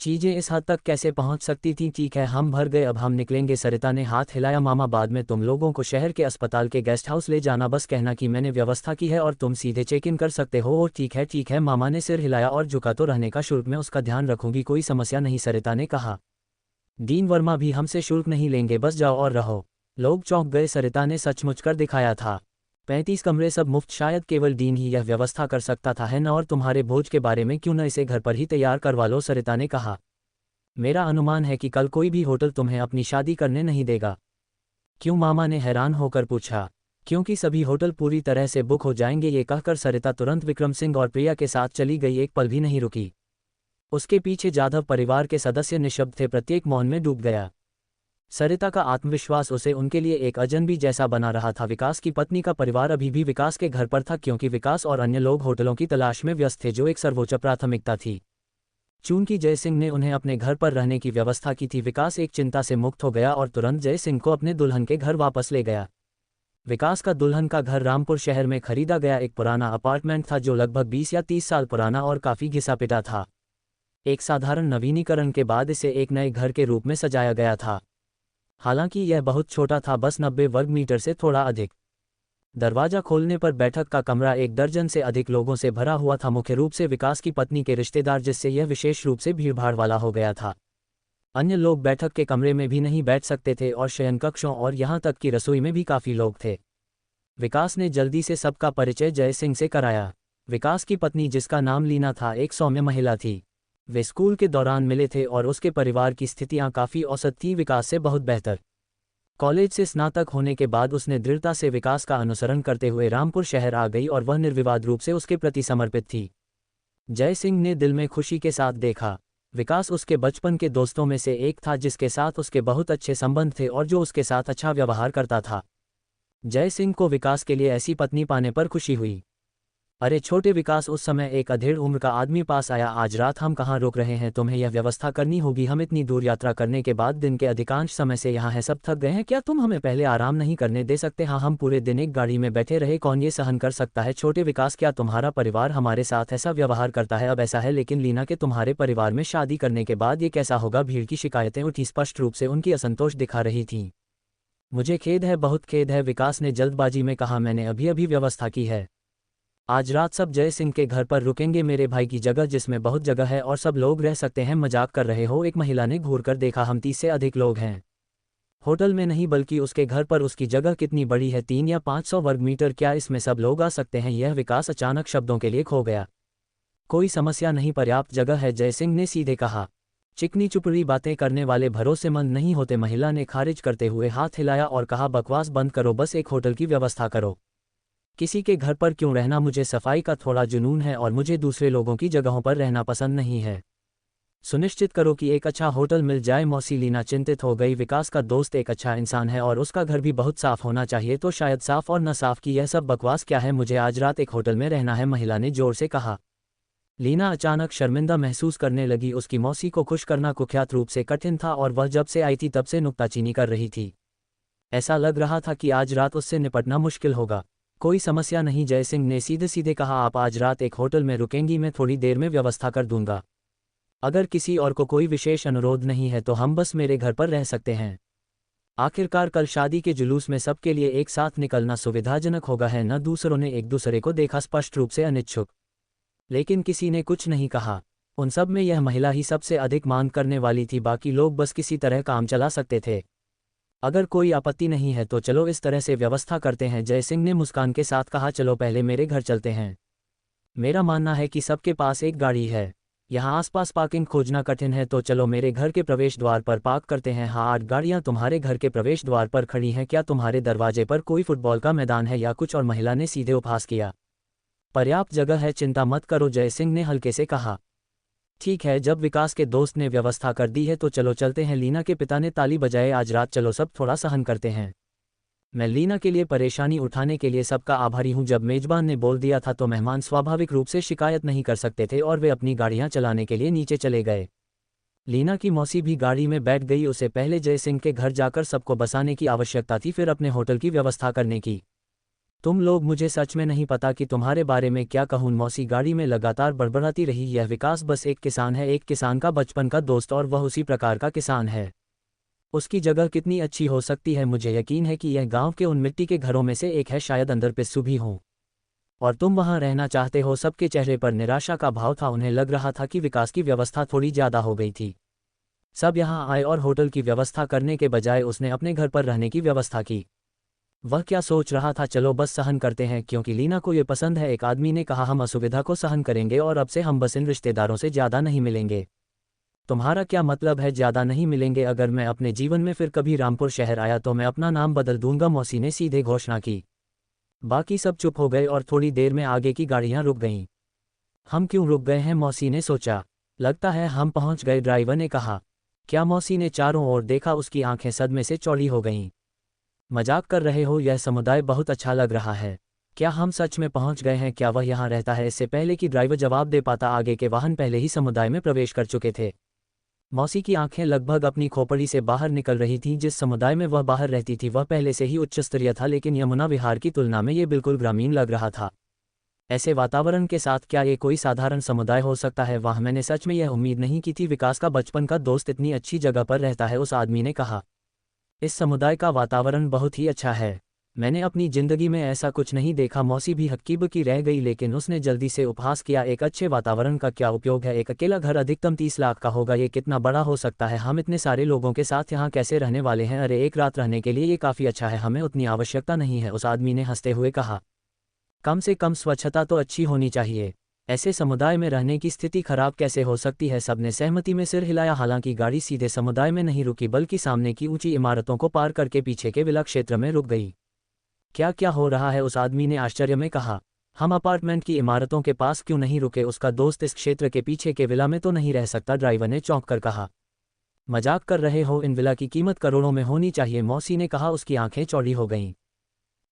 चीज़ें इस हद तक कैसे पहुंच सकती थीं? ठीक है, हम भर गए, अब हम निकलेंगे, सरिता ने हाथ हिलाया। मामा, बाद में तुम लोगों को शहर के अस्पताल के गेस्ट हाउस ले जाना, बस कहना कि मैंने व्यवस्था की है और तुम सीधे चेक इन कर सकते हो। और ठीक है, मामा ने सिर हिलाया और झुका तो रहने का शुल्क में उसका ध्यान रखूंगी, कोई समस्या नहीं, सरिता ने कहा। डीन वर्मा भी हमसे शुल्क नहीं लेंगे, बस जाओ और रहो। लोग चौंक गए, सरिता ने सचमुच कर दिखाया था। 35 कमरे सब मुफ्त, शायद केवल डीन ही यह व्यवस्था कर सकता था, है न? और तुम्हारे भोज के बारे में क्यों न इसे घर पर ही तैयार करवा लो, सरिता ने कहा। मेरा अनुमान है कि कल कोई भी होटल तुम्हें अपनी शादी करने नहीं देगा। क्यों, मामा ने हैरान होकर पूछा। क्योंकि सभी होटल पूरी तरह से बुक हो जाएंगे। ये कहकर सरिता तुरंत विक्रम सिंह और प्रिया के साथ चली गई, एक पल भी नहीं रुकी। उसके पीछे जाधव परिवार के सदस्य निशब्द थे, प्रत्येक मौन में डूब गया। सरिता का आत्मविश्वास उसे उनके लिए एक अजनबी जैसा बना रहा था। विकास की पत्नी का परिवार अभी भी विकास के घर पर था, क्योंकि विकास और अन्य लोग होटलों की तलाश में व्यस्त थे, जो एक सर्वोच्च प्राथमिकता थी। चूंकि जयसिंह ने उन्हें अपने घर पर रहने की व्यवस्था की थी, विकास एक चिंता से मुक्त हो गया और तुरंत जयसिंह को अपने दुल्हन के घर वापस ले गया। विकास का दुल्हन का घर रामपुर शहर में खरीदा गया एक पुराना अपार्टमेंट था, जो लगभग 20 या 30 साल पुराना और काफ़ी घिसा पिटा था। एक साधारण नवीनीकरण के बाद इसे एक नए घर के रूप में सजाया गया था। हालांकि यह बहुत छोटा था, बस 90 वर्ग मीटर से थोड़ा अधिक। दरवाजा खोलने पर बैठक का कमरा 1 दर्जन से अधिक लोगों से भरा हुआ था, मुख्य रूप से विकास की पत्नी के रिश्तेदार, जिससे यह विशेष रूप से भीड़भाड़ वाला हो गया था। अन्य लोग बैठक के कमरे में भी नहीं बैठ सकते थे और शयनकक्षों और यहाँ तक कि रसोई में भी काफ़ी लोग थे। विकास ने जल्दी से सबका परिचय जयसिंह से कराया। विकास की पत्नी, जिसका नाम लीना था, एक सौम्य महिला थी। वे स्कूल के दौरान मिले थे और उसके परिवार की स्थितियां काफ़ी औसत थी, विकास से बहुत बेहतर। कॉलेज से स्नातक होने के बाद उसने दृढ़ता से विकास का अनुसरण करते हुए रामपुर शहर आ गई और वह निर्विवाद रूप से उसके प्रति समर्पित थी। जयसिंह ने दिल में खुशी के साथ देखा। विकास उसके बचपन के दोस्तों में से एक था, जिसके साथ उसके बहुत अच्छे संबंध थे और जो उसके साथ अच्छा व्यवहार करता था। जयसिंह को विकास के लिए ऐसी पत्नी पाने पर खुशी हुई। अरे छोटे विकास, उस समय एक अधेड़ उम्र का आदमी पास आया। आज रात हम कहाँ रुक रहे हैं? तुम्हें यह व्यवस्था करनी होगी। हम इतनी दूर यात्रा करने के बाद दिन के अधिकांश समय से यहाँ हैं, सब थक गए हैं। क्या तुम हमें पहले आराम नहीं करने दे सकते? हाँ, हम पूरे दिन एक गाड़ी में बैठे रहे, कौन ये सहन कर सकता है? छोटे विकास, क्या तुम्हारा परिवार हमारे साथ ऐसा व्यवहार करता है? अब ऐसा है, लेकिन लीना के तुम्हारे परिवार में शादी करने के बाद ये कैसा होगा? भीड़ की शिकायतें उठी, स्पष्ट रूप से उनकी असंतोष दिखा रही थीं। मुझे खेद है, बहुत खेद है, विकास ने जल्दबाजी में कहा। मैंने अभी अभी व्यवस्था की है। आज रात सब जयसिंह के घर पर रुकेंगे, मेरे भाई की जगह, जिसमें बहुत जगह है और सब लोग रह सकते हैं। मजाक कर रहे हो? एक महिला ने घूरकर देखा। हम 30 से अधिक लोग हैं। होटल में नहीं, बल्कि उसके घर पर। उसकी जगह कितनी बड़ी है? 3 या 500 वर्ग मीटर। क्या इसमें सब लोग आ सकते हैं? यह विकास अचानक शब्दों के लिए खो गया। कोई समस्या नहीं, पर्याप्त जगह है, जयसिंह ने सीधे कहा। चिकनी चुपड़ी बातें करने वाले भरोसेमंद नहीं होते, महिला ने खारिज करते हुए हाथ हिलाया और कहा। बकवास बंद करो, बस एक होटल की व्यवस्था करो। किसी के घर पर क्यों रहना? मुझे सफाई का थोड़ा जुनून है और मुझे दूसरे लोगों की जगहों पर रहना पसंद नहीं है। सुनिश्चित करो कि एक अच्छा होटल मिल जाए। मौसी, लीना चिंतित हो गई। विकास का दोस्त एक अच्छा इंसान है और उसका घर भी बहुत साफ होना चाहिए। तो शायद साफ और न साफ की यह सब बकवास क्या है? मुझे आज रात एक होटल में रहना है, महिला ने जोर से कहा। लीना अचानक शर्मिंदा महसूस करने लगी। उसकी मौसी को खुश करना कुख्यात रूप से कठिन था और वह जब से आई थी तब से नुक्ताचीनी कर रही थी। ऐसा लग रहा था कि आज रात उससे निपटना मुश्किल होगा। कोई समस्या नहीं, जयसिंह ने सीधे सीधे कहा। आप आज रात एक होटल में रुकेंगी, मैं थोड़ी देर में व्यवस्था कर दूंगा। अगर किसी और को कोई विशेष अनुरोध नहीं है तो हम बस मेरे घर पर रह सकते हैं। आखिरकार कल शादी के जुलूस में सबके लिए एक साथ निकलना सुविधाजनक होगा, है न? दूसरों ने एक दूसरे को देखा, स्पष्ट रूप से अनिच्छुक। लेकिन किसी ने कुछ नहीं कहा। उन सब में यह महिला ही सबसे अधिक मांग करने वाली थी, बाकी लोग बस किसी तरह काम चला सकते थे। अगर कोई आपत्ति नहीं है तो चलो इस तरह से व्यवस्था करते हैं, जयसिंह ने मुस्कान के साथ कहा। चलो पहले मेरे घर चलते हैं। मेरा मानना है कि सबके पास एक गाड़ी है। यहाँ आसपास पार्किंग खोजना कठिन है, तो चलो मेरे घर के प्रवेश द्वार पर पार्क करते हैं। हाँ, 8 गाड़ियाँ तुम्हारे घर के प्रवेश द्वार पर खड़ी हैं। क्या तुम्हारे दरवाजे पर कोई फुटबॉल का मैदान है या कुछ? और महिला ने सीधे उपहास किया। पर्याप्त जगह है, चिंता मत करो, जयसिंह ने हल्के से कहा। ठीक है, जब विकास के दोस्त ने व्यवस्था कर दी है तो चलो चलते हैं। लीना के पिता ने ताली बजाए। आज रात चलो सब थोड़ा सहन करते हैं। मैं लीना के लिए परेशानी उठाने के लिए सबका आभारी हूं। जब मेजबान ने बोल दिया था तो मेहमान स्वाभाविक रूप से शिकायत नहीं कर सकते थे और वे अपनी गाड़ियां चलाने के लिए नीचे चले गए। लीना की मौसी भी गाड़ी में बैठ गई। उसे पहले जयसिंह के घर जाकर सबको बसाने की आवश्यकता थी, फिर अपने होटल की व्यवस्था करने की। तुम लोग, मुझे सच में नहीं पता कि तुम्हारे बारे में क्या कहूँ, मौसी गाड़ी में लगातार बड़बड़ाती रही। यह विकास बस एक किसान है, एक किसान का बचपन का दोस्त, और वह उसी प्रकार का किसान है। उसकी जगह कितनी अच्छी हो सकती है। मुझे यकीन है कि यह गांव के उन मिट्टी के घरों में से एक है, शायद अंदर पिस्सू भी हो। और तुम वहां रहना चाहते हो? सबके चेहरे पर निराशा का भाव था। उन्हें लग रहा था कि विकास की व्यवस्था थोड़ी ज्यादा हो गई थी। सब यहाँ आए और होटल की व्यवस्था करने के बजाय उसने अपने घर पर रहने की व्यवस्था की। वह क्या सोच रहा था, चलो बस सहन करते हैं क्योंकि लीना को ये पसंद है। एक आदमी ने कहा, हम असुविधा को सहन करेंगे और अब से हम बस इन रिश्तेदारों से ज़्यादा नहीं मिलेंगे। तुम्हारा क्या मतलब है ज़्यादा नहीं मिलेंगे? अगर मैं अपने जीवन में फिर कभी रामपुर शहर आया तो मैं अपना नाम बदल दूंगा, मौसी ने सीधे घोषणा की। बाकी सब चुप हो गए और थोड़ी देर में आगे की गाड़ियां रुक गईं। हम क्यों रुक गए हैं, मौसी ने सोचा। लगता है हम पहुंच गए, ड्राइवर ने कहा। क्या? मौसी ने चारों ओर देखा, उसकी आंखें सदमे से चौड़ी हो गईं। मजाक कर रहे हो? यह समुदाय बहुत अच्छा लग रहा है। क्या हम सच में पहुंच गए हैं? क्या वह यहाँ रहता है? इससे पहले कि ड्राइवर जवाब दे पाता, आगे के वाहन पहले ही समुदाय में प्रवेश कर चुके थे। मौसी की आंखें लगभग अपनी खोपड़ी से बाहर निकल रही थीं। जिस समुदाय में वह बाहर रहती थी वह पहले से ही उच्च स्तरीय था, लेकिन यमुना विहार की तुलना में ये बिल्कुल ग्रामीण लग रहा था। ऐसे वातावरण के साथ क्या ये कोई साधारण समुदाय हो सकता है? वाह, मैंने सच में यह उम्मीद नहीं की थी। विकास का बचपन का दोस्त इतनी अच्छी जगह पर रहता है, उस आदमी ने कहा। इस समुदाय का वातावरण बहुत ही अच्छा है। मैंने अपनी जिंदगी में ऐसा कुछ नहीं देखा। मौसी भी हक्की-बक्की रह गई, लेकिन उसने जल्दी से उपहास किया। एक अच्छे वातावरण का क्या उपयोग है? एक अकेला घर अधिकतम 30 लाख का होगा, ये कितना बड़ा हो सकता है? हम इतने सारे लोगों के साथ यहाँ कैसे रहने वाले हैं? अरे, एक रात रहने के लिए ये काफ़ी अच्छा है, हमें उतनी आवश्यकता नहीं है, उस आदमी ने हंसते हुए कहा। कम से कम स्वच्छता तो अच्छी होनी चाहिए। ऐसे समुदाय में रहने की स्थिति खराब कैसे हो सकती है? सबने सहमति में सिर हिलाया। हालांकि गाड़ी सीधे समुदाय में नहीं रुकी, बल्कि सामने की ऊंची इमारतों को पार करके पीछे के विला क्षेत्र में रुक गई। क्या क्या हो रहा है? उस आदमी ने आश्चर्य में कहा। हम अपार्टमेंट की इमारतों के पास क्यों नहीं रुके? उसका दोस्त इस क्षेत्र के पीछे के विला में तो नहीं रह सकता, ड्राइवर ने चौंक कर कहा। मजाक कर रहे हो? इन विला की कीमत करोड़ों में होनी चाहिए, मौसी ने कहा। उसकी आंखें चौड़ी हो गईं।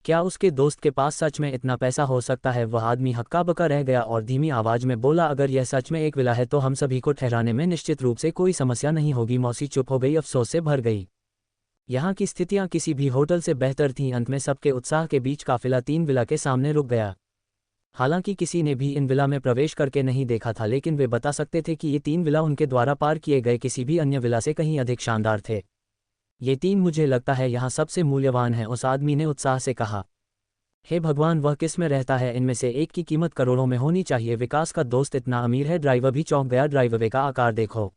क्या उसके दोस्त के पास सच में इतना पैसा हो सकता है? वह आदमी हक्का बक्का रह गया और धीमी आवाज में बोला, अगर यह सच में एक विला है तो हम सभी को ठहराने में निश्चित रूप से कोई समस्या नहीं होगी। मौसी चुप हो गई, अफसोस से भर गई। यहाँ की स्थितियां किसी भी होटल से बेहतर थीं। अंत में सबके उत्साह के बीच काफिला 3 विला के सामने रुक गया। हालांकि किसी ने भी इन विला में प्रवेश करके नहीं देखा था, लेकिन वे बता सकते थे कि ये 3 विला उनके द्वारा पार किए गए किसी भी अन्य विला से कहीं अधिक शानदार थे। ये 3 मुझे लगता है यहाँ सबसे मूल्यवान हैं, उस आदमी ने उत्साह से कहा। हे भगवान, वह किस में रहता है? इनमें से एक की कीमत करोड़ों में होनी चाहिए। विकास का दोस्त इतना अमीर है? ड्राइवर भी चौंक गया। ड्राइवर का आकार देखो,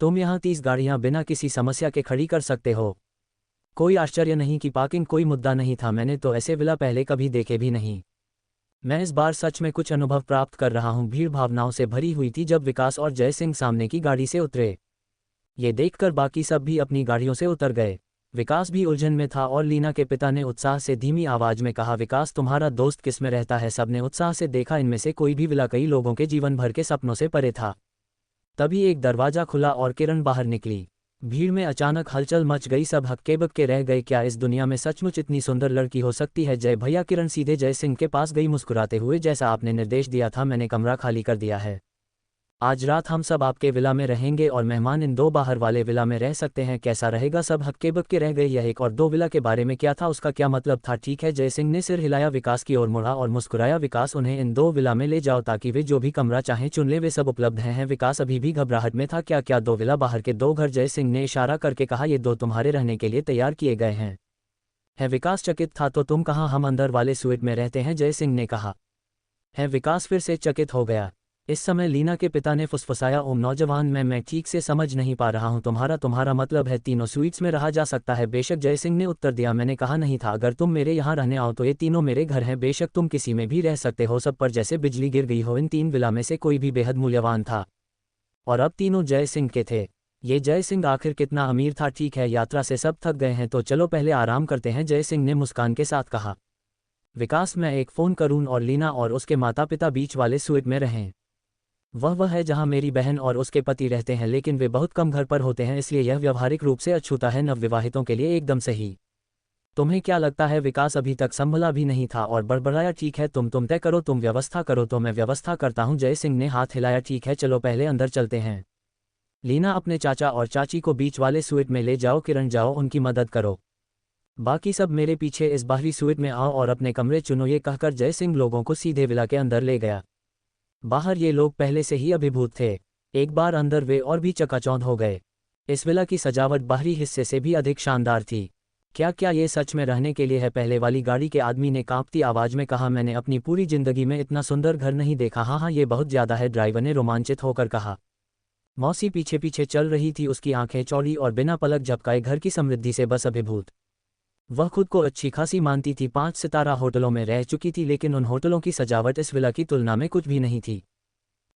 तुम यहाँ 30 गाड़ियाँ बिना किसी समस्या के खड़ी कर सकते हो। कोई आश्चर्य नहीं कि पार्किंग कोई मुद्दा नहीं था। मैंने तो ऐसे विला पहले कभी देखे भी नहीं। मैं इस बार सच में कुछ अनुभव प्राप्त कर रहा हूँ। भीड़ भावनाओं से भरी हुई थी जब विकास और जय सिंह सामने की गाड़ी से उतरे। ये देखकर बाकी सब भी अपनी गाड़ियों से उतर गए। विकास भी उलझन में था और लीना के पिता ने उत्साह से धीमी आवाज में कहा, विकास तुम्हारा दोस्त किस में रहता है? सबने उत्साह से देखा। इनमें से कोई भी विला कई लोगों के जीवन भर के सपनों से परे था। तभी एक दरवाजा खुला और किरण बाहर निकली। भीड़ में अचानक हलचल मच गई, सब हक्के बक्के रह गए। क्या इस दुनिया में सचमुच इतनी सुंदर लड़की हो सकती है? जय भैया। किरण सीधे जय सिंह के पास गई मुस्कुराते हुए, जैसा आपने निर्देश दिया था, मैंने कमरा खाली कर दिया है। आज रात हम सब आपके विला में रहेंगे और मेहमान इन 2 बाहर वाले विला में रह सकते हैं। कैसा रहेगा? सब हक्के बक्के रह गए। यह 1 और 2 विला के बारे में क्या था? उसका क्या मतलब था? ठीक है, जय सिंह ने सिर हिलाया, विकास की ओर मुड़ा और मुस्कुराया। विकास, उन्हें इन 2 विला में ले जाओ ताकि वे जो भी कमरा चाहें चुन ले, वे सब उपलब्ध हैं। विकास अभी भी घबराहट में था। क्या क्या 2 विला? बाहर के 2 घर, जय सिंह ने इशारा करके कहा। ये 2 तुम्हारे रहने के लिए तैयार किए गए हैं। है विकास चकित था। तो तुम कहाँ? हम अंदर वाले स्वीट में रहते हैं, जय सिंह ने कहा। है विकास फिर से चकित हो गया। इस समय लीना के पिता ने फुसफुसाया, ओम नौजवान, मैं ठीक से समझ नहीं पा रहा हूँ। तुम्हारा मतलब है तीनों स्वीट्स में रहा जा सकता है? बेशक, जय सिंह ने उत्तर दिया। मैंने कहा नहीं था, अगर तुम मेरे यहाँ रहने आओ तो ये तीनों मेरे घर हैं। बेशक तुम किसी में भी रह सकते हो, सब पर जैसे बिजली गिर गई हो। इन 3 विला में से कोई भी बेहद मूल्यवान था और अब तीनों जय सिंह के थे। ये जय सिंह आखिर कितना अमीर था? ठीक है, यात्रा से सब थक गए हैं तो चलो पहले आराम करते हैं, जय सिंह ने मुस्कान के साथ कहा। विकास, मैं एक फ़ोन करूं और लीना और उसके माता पिता बीच वाले स्वीट में रहें। वह है जहां मेरी बहन और उसके पति रहते हैं, लेकिन वे बहुत कम घर पर होते हैं, इसलिए यह व्यावहारिक रूप से अछूता है। नवविवाहितों के लिए एकदम सही। तुम्हें क्या लगता है? विकास अभी तक संभला भी नहीं था और बड़बड़ाया। ठीक है, तुम तय करो, तुम व्यवस्था करो तो मैं व्यवस्था करता हूं। जय सिंह ने हाथ हिलाया। ठीक है, चलो पहले अंदर चलते हैं। लीना, अपने चाचा और चाची को बीच वाले स्वीट में ले जाओ। किरण, जाओ उनकी मदद करो। बाकी सब मेरे पीछे इस बाहरी स्वीट में आओ और अपने कमरे चुनो। ये कहकर जय सिंह लोगों को सीधे विला के अंदर ले गया। बाहर ये लोग पहले से ही अभिभूत थे। एक बार अंदर वे और भी चकाचौंध हो गए। इस विला की सजावट बाहरी हिस्से से भी अधिक शानदार थी। क्या ये सच में रहने के लिए है? पहले वाली गाड़ी के आदमी ने कांपती आवाज में कहा। मैंने अपनी पूरी जिंदगी में इतना सुंदर घर नहीं देखा। हाँ, ये बहुत ज्यादा है, ड्राइवर ने रोमांचित होकर कहा। मौसी पीछे पीछे चल रही थी, उसकी आंखें चौड़ी और बिना पलक झपकाए घर की समृद्धि से बस अभिभूत। वह खुद को अच्छी खासी मानती थी, 5 सितारा होटलों में रह चुकी थी, लेकिन उन होटलों की सजावट इस विला की तुलना में कुछ भी नहीं थी।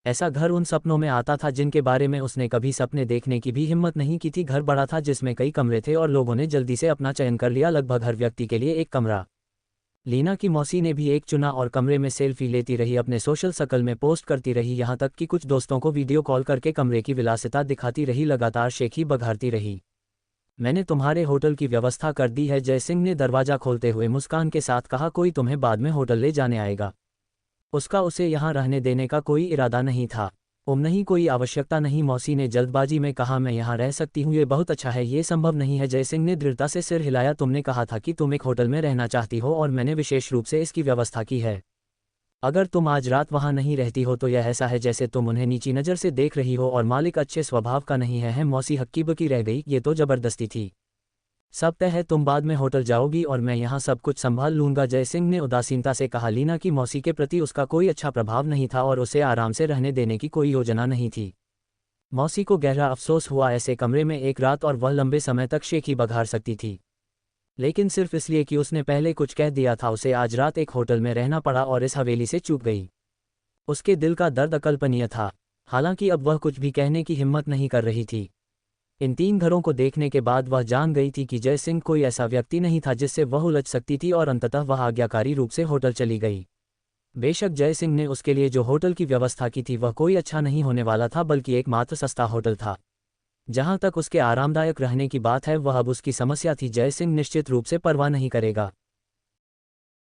ऐसा घर उन सपनों में आता था जिनके बारे में उसने कभी सपने देखने की भी हिम्मत नहीं की थी। घर बड़ा था जिसमें कई कमरे थे और लोगों ने जल्दी से अपना चयन कर लिया, लगभग हर व्यक्ति के लिए एक कमरा। लीना की मौसी ने भी एक चुना और कमरे में सेल्फी लेती रही, अपने सोशल सर्कल में पोस्ट करती रही, यहाँ तक कि कुछ दोस्तों को वीडियो कॉल करके कमरे की विलासिता दिखाती रही, लगातार शेखी बघारती रही। मैंने तुम्हारे होटल की व्यवस्था कर दी है, जय सिंह ने दरवाजा खोलते हुए मुस्कान के साथ कहा। कोई तुम्हें बाद में होटल ले जाने आएगा। उसका उसे यहाँ रहने देने का कोई इरादा नहीं था। नहीं, कोई आवश्यकता नहीं, मौसी ने जल्दबाजी में कहा। मैं यहाँ रह सकती हूँ, ये बहुत अच्छा है। ये संभव नहीं है, जय सिंह ने दृढ़ता से सिर हिलाया। तुमने कहा था कि तुम एक होटल में रहना चाहती हो और मैंने विशेष रूप से इसकी व्यवस्था की है। अगर तुम आज रात वहाँ नहीं रहती हो तो यह ऐसा है जैसे तुम उन्हें नीची नज़र से देख रही हो और मालिक अच्छे स्वभाव का नहीं है। मौसी हक्की बकी रह गई, ये तो जबरदस्ती थी। सब तय है, तुम बाद में होटल जाओगी और मैं यहाँ सब कुछ संभाल लूंगा, जय सिंह ने उदासीनता से कहा। लीना की मौसी के प्रति उसका कोई अच्छा प्रभाव नहीं था और उसे आराम से रहने देने की कोई योजना नहीं थी। मौसी को गहरा अफसोस हुआ, ऐसे कमरे में एक रात और वह लंबे समय तक शेखी बघार सकती थी, लेकिन सिर्फ इसलिए कि उसने पहले कुछ कह दिया था। उसे आज रात एक होटल में रहना पड़ा और इस हवेली से चूक गई। उसके दिल का दर्द अकल्पनीय था, हालांकि अब वह कुछ भी कहने की हिम्मत नहीं कर रही थी। इन 3 घरों को देखने के बाद वह जान गई थी कि जय सिंह कोई ऐसा व्यक्ति नहीं था जिससे वह उलझ सकती थी और अंततः वह आज्ञाकारी रूप से होटल चली गई। बेशक जय सिंह ने उसके लिए जो होटल की व्यवस्था की थी वह कोई अच्छा नहीं होने वाला था, बल्कि एकमात्र सस्ता होटल था। जहां तक उसके आरामदायक रहने की बात है, वह अब उसकी समस्या थी। जय सिंह निश्चित रूप से परवाह नहीं करेगा।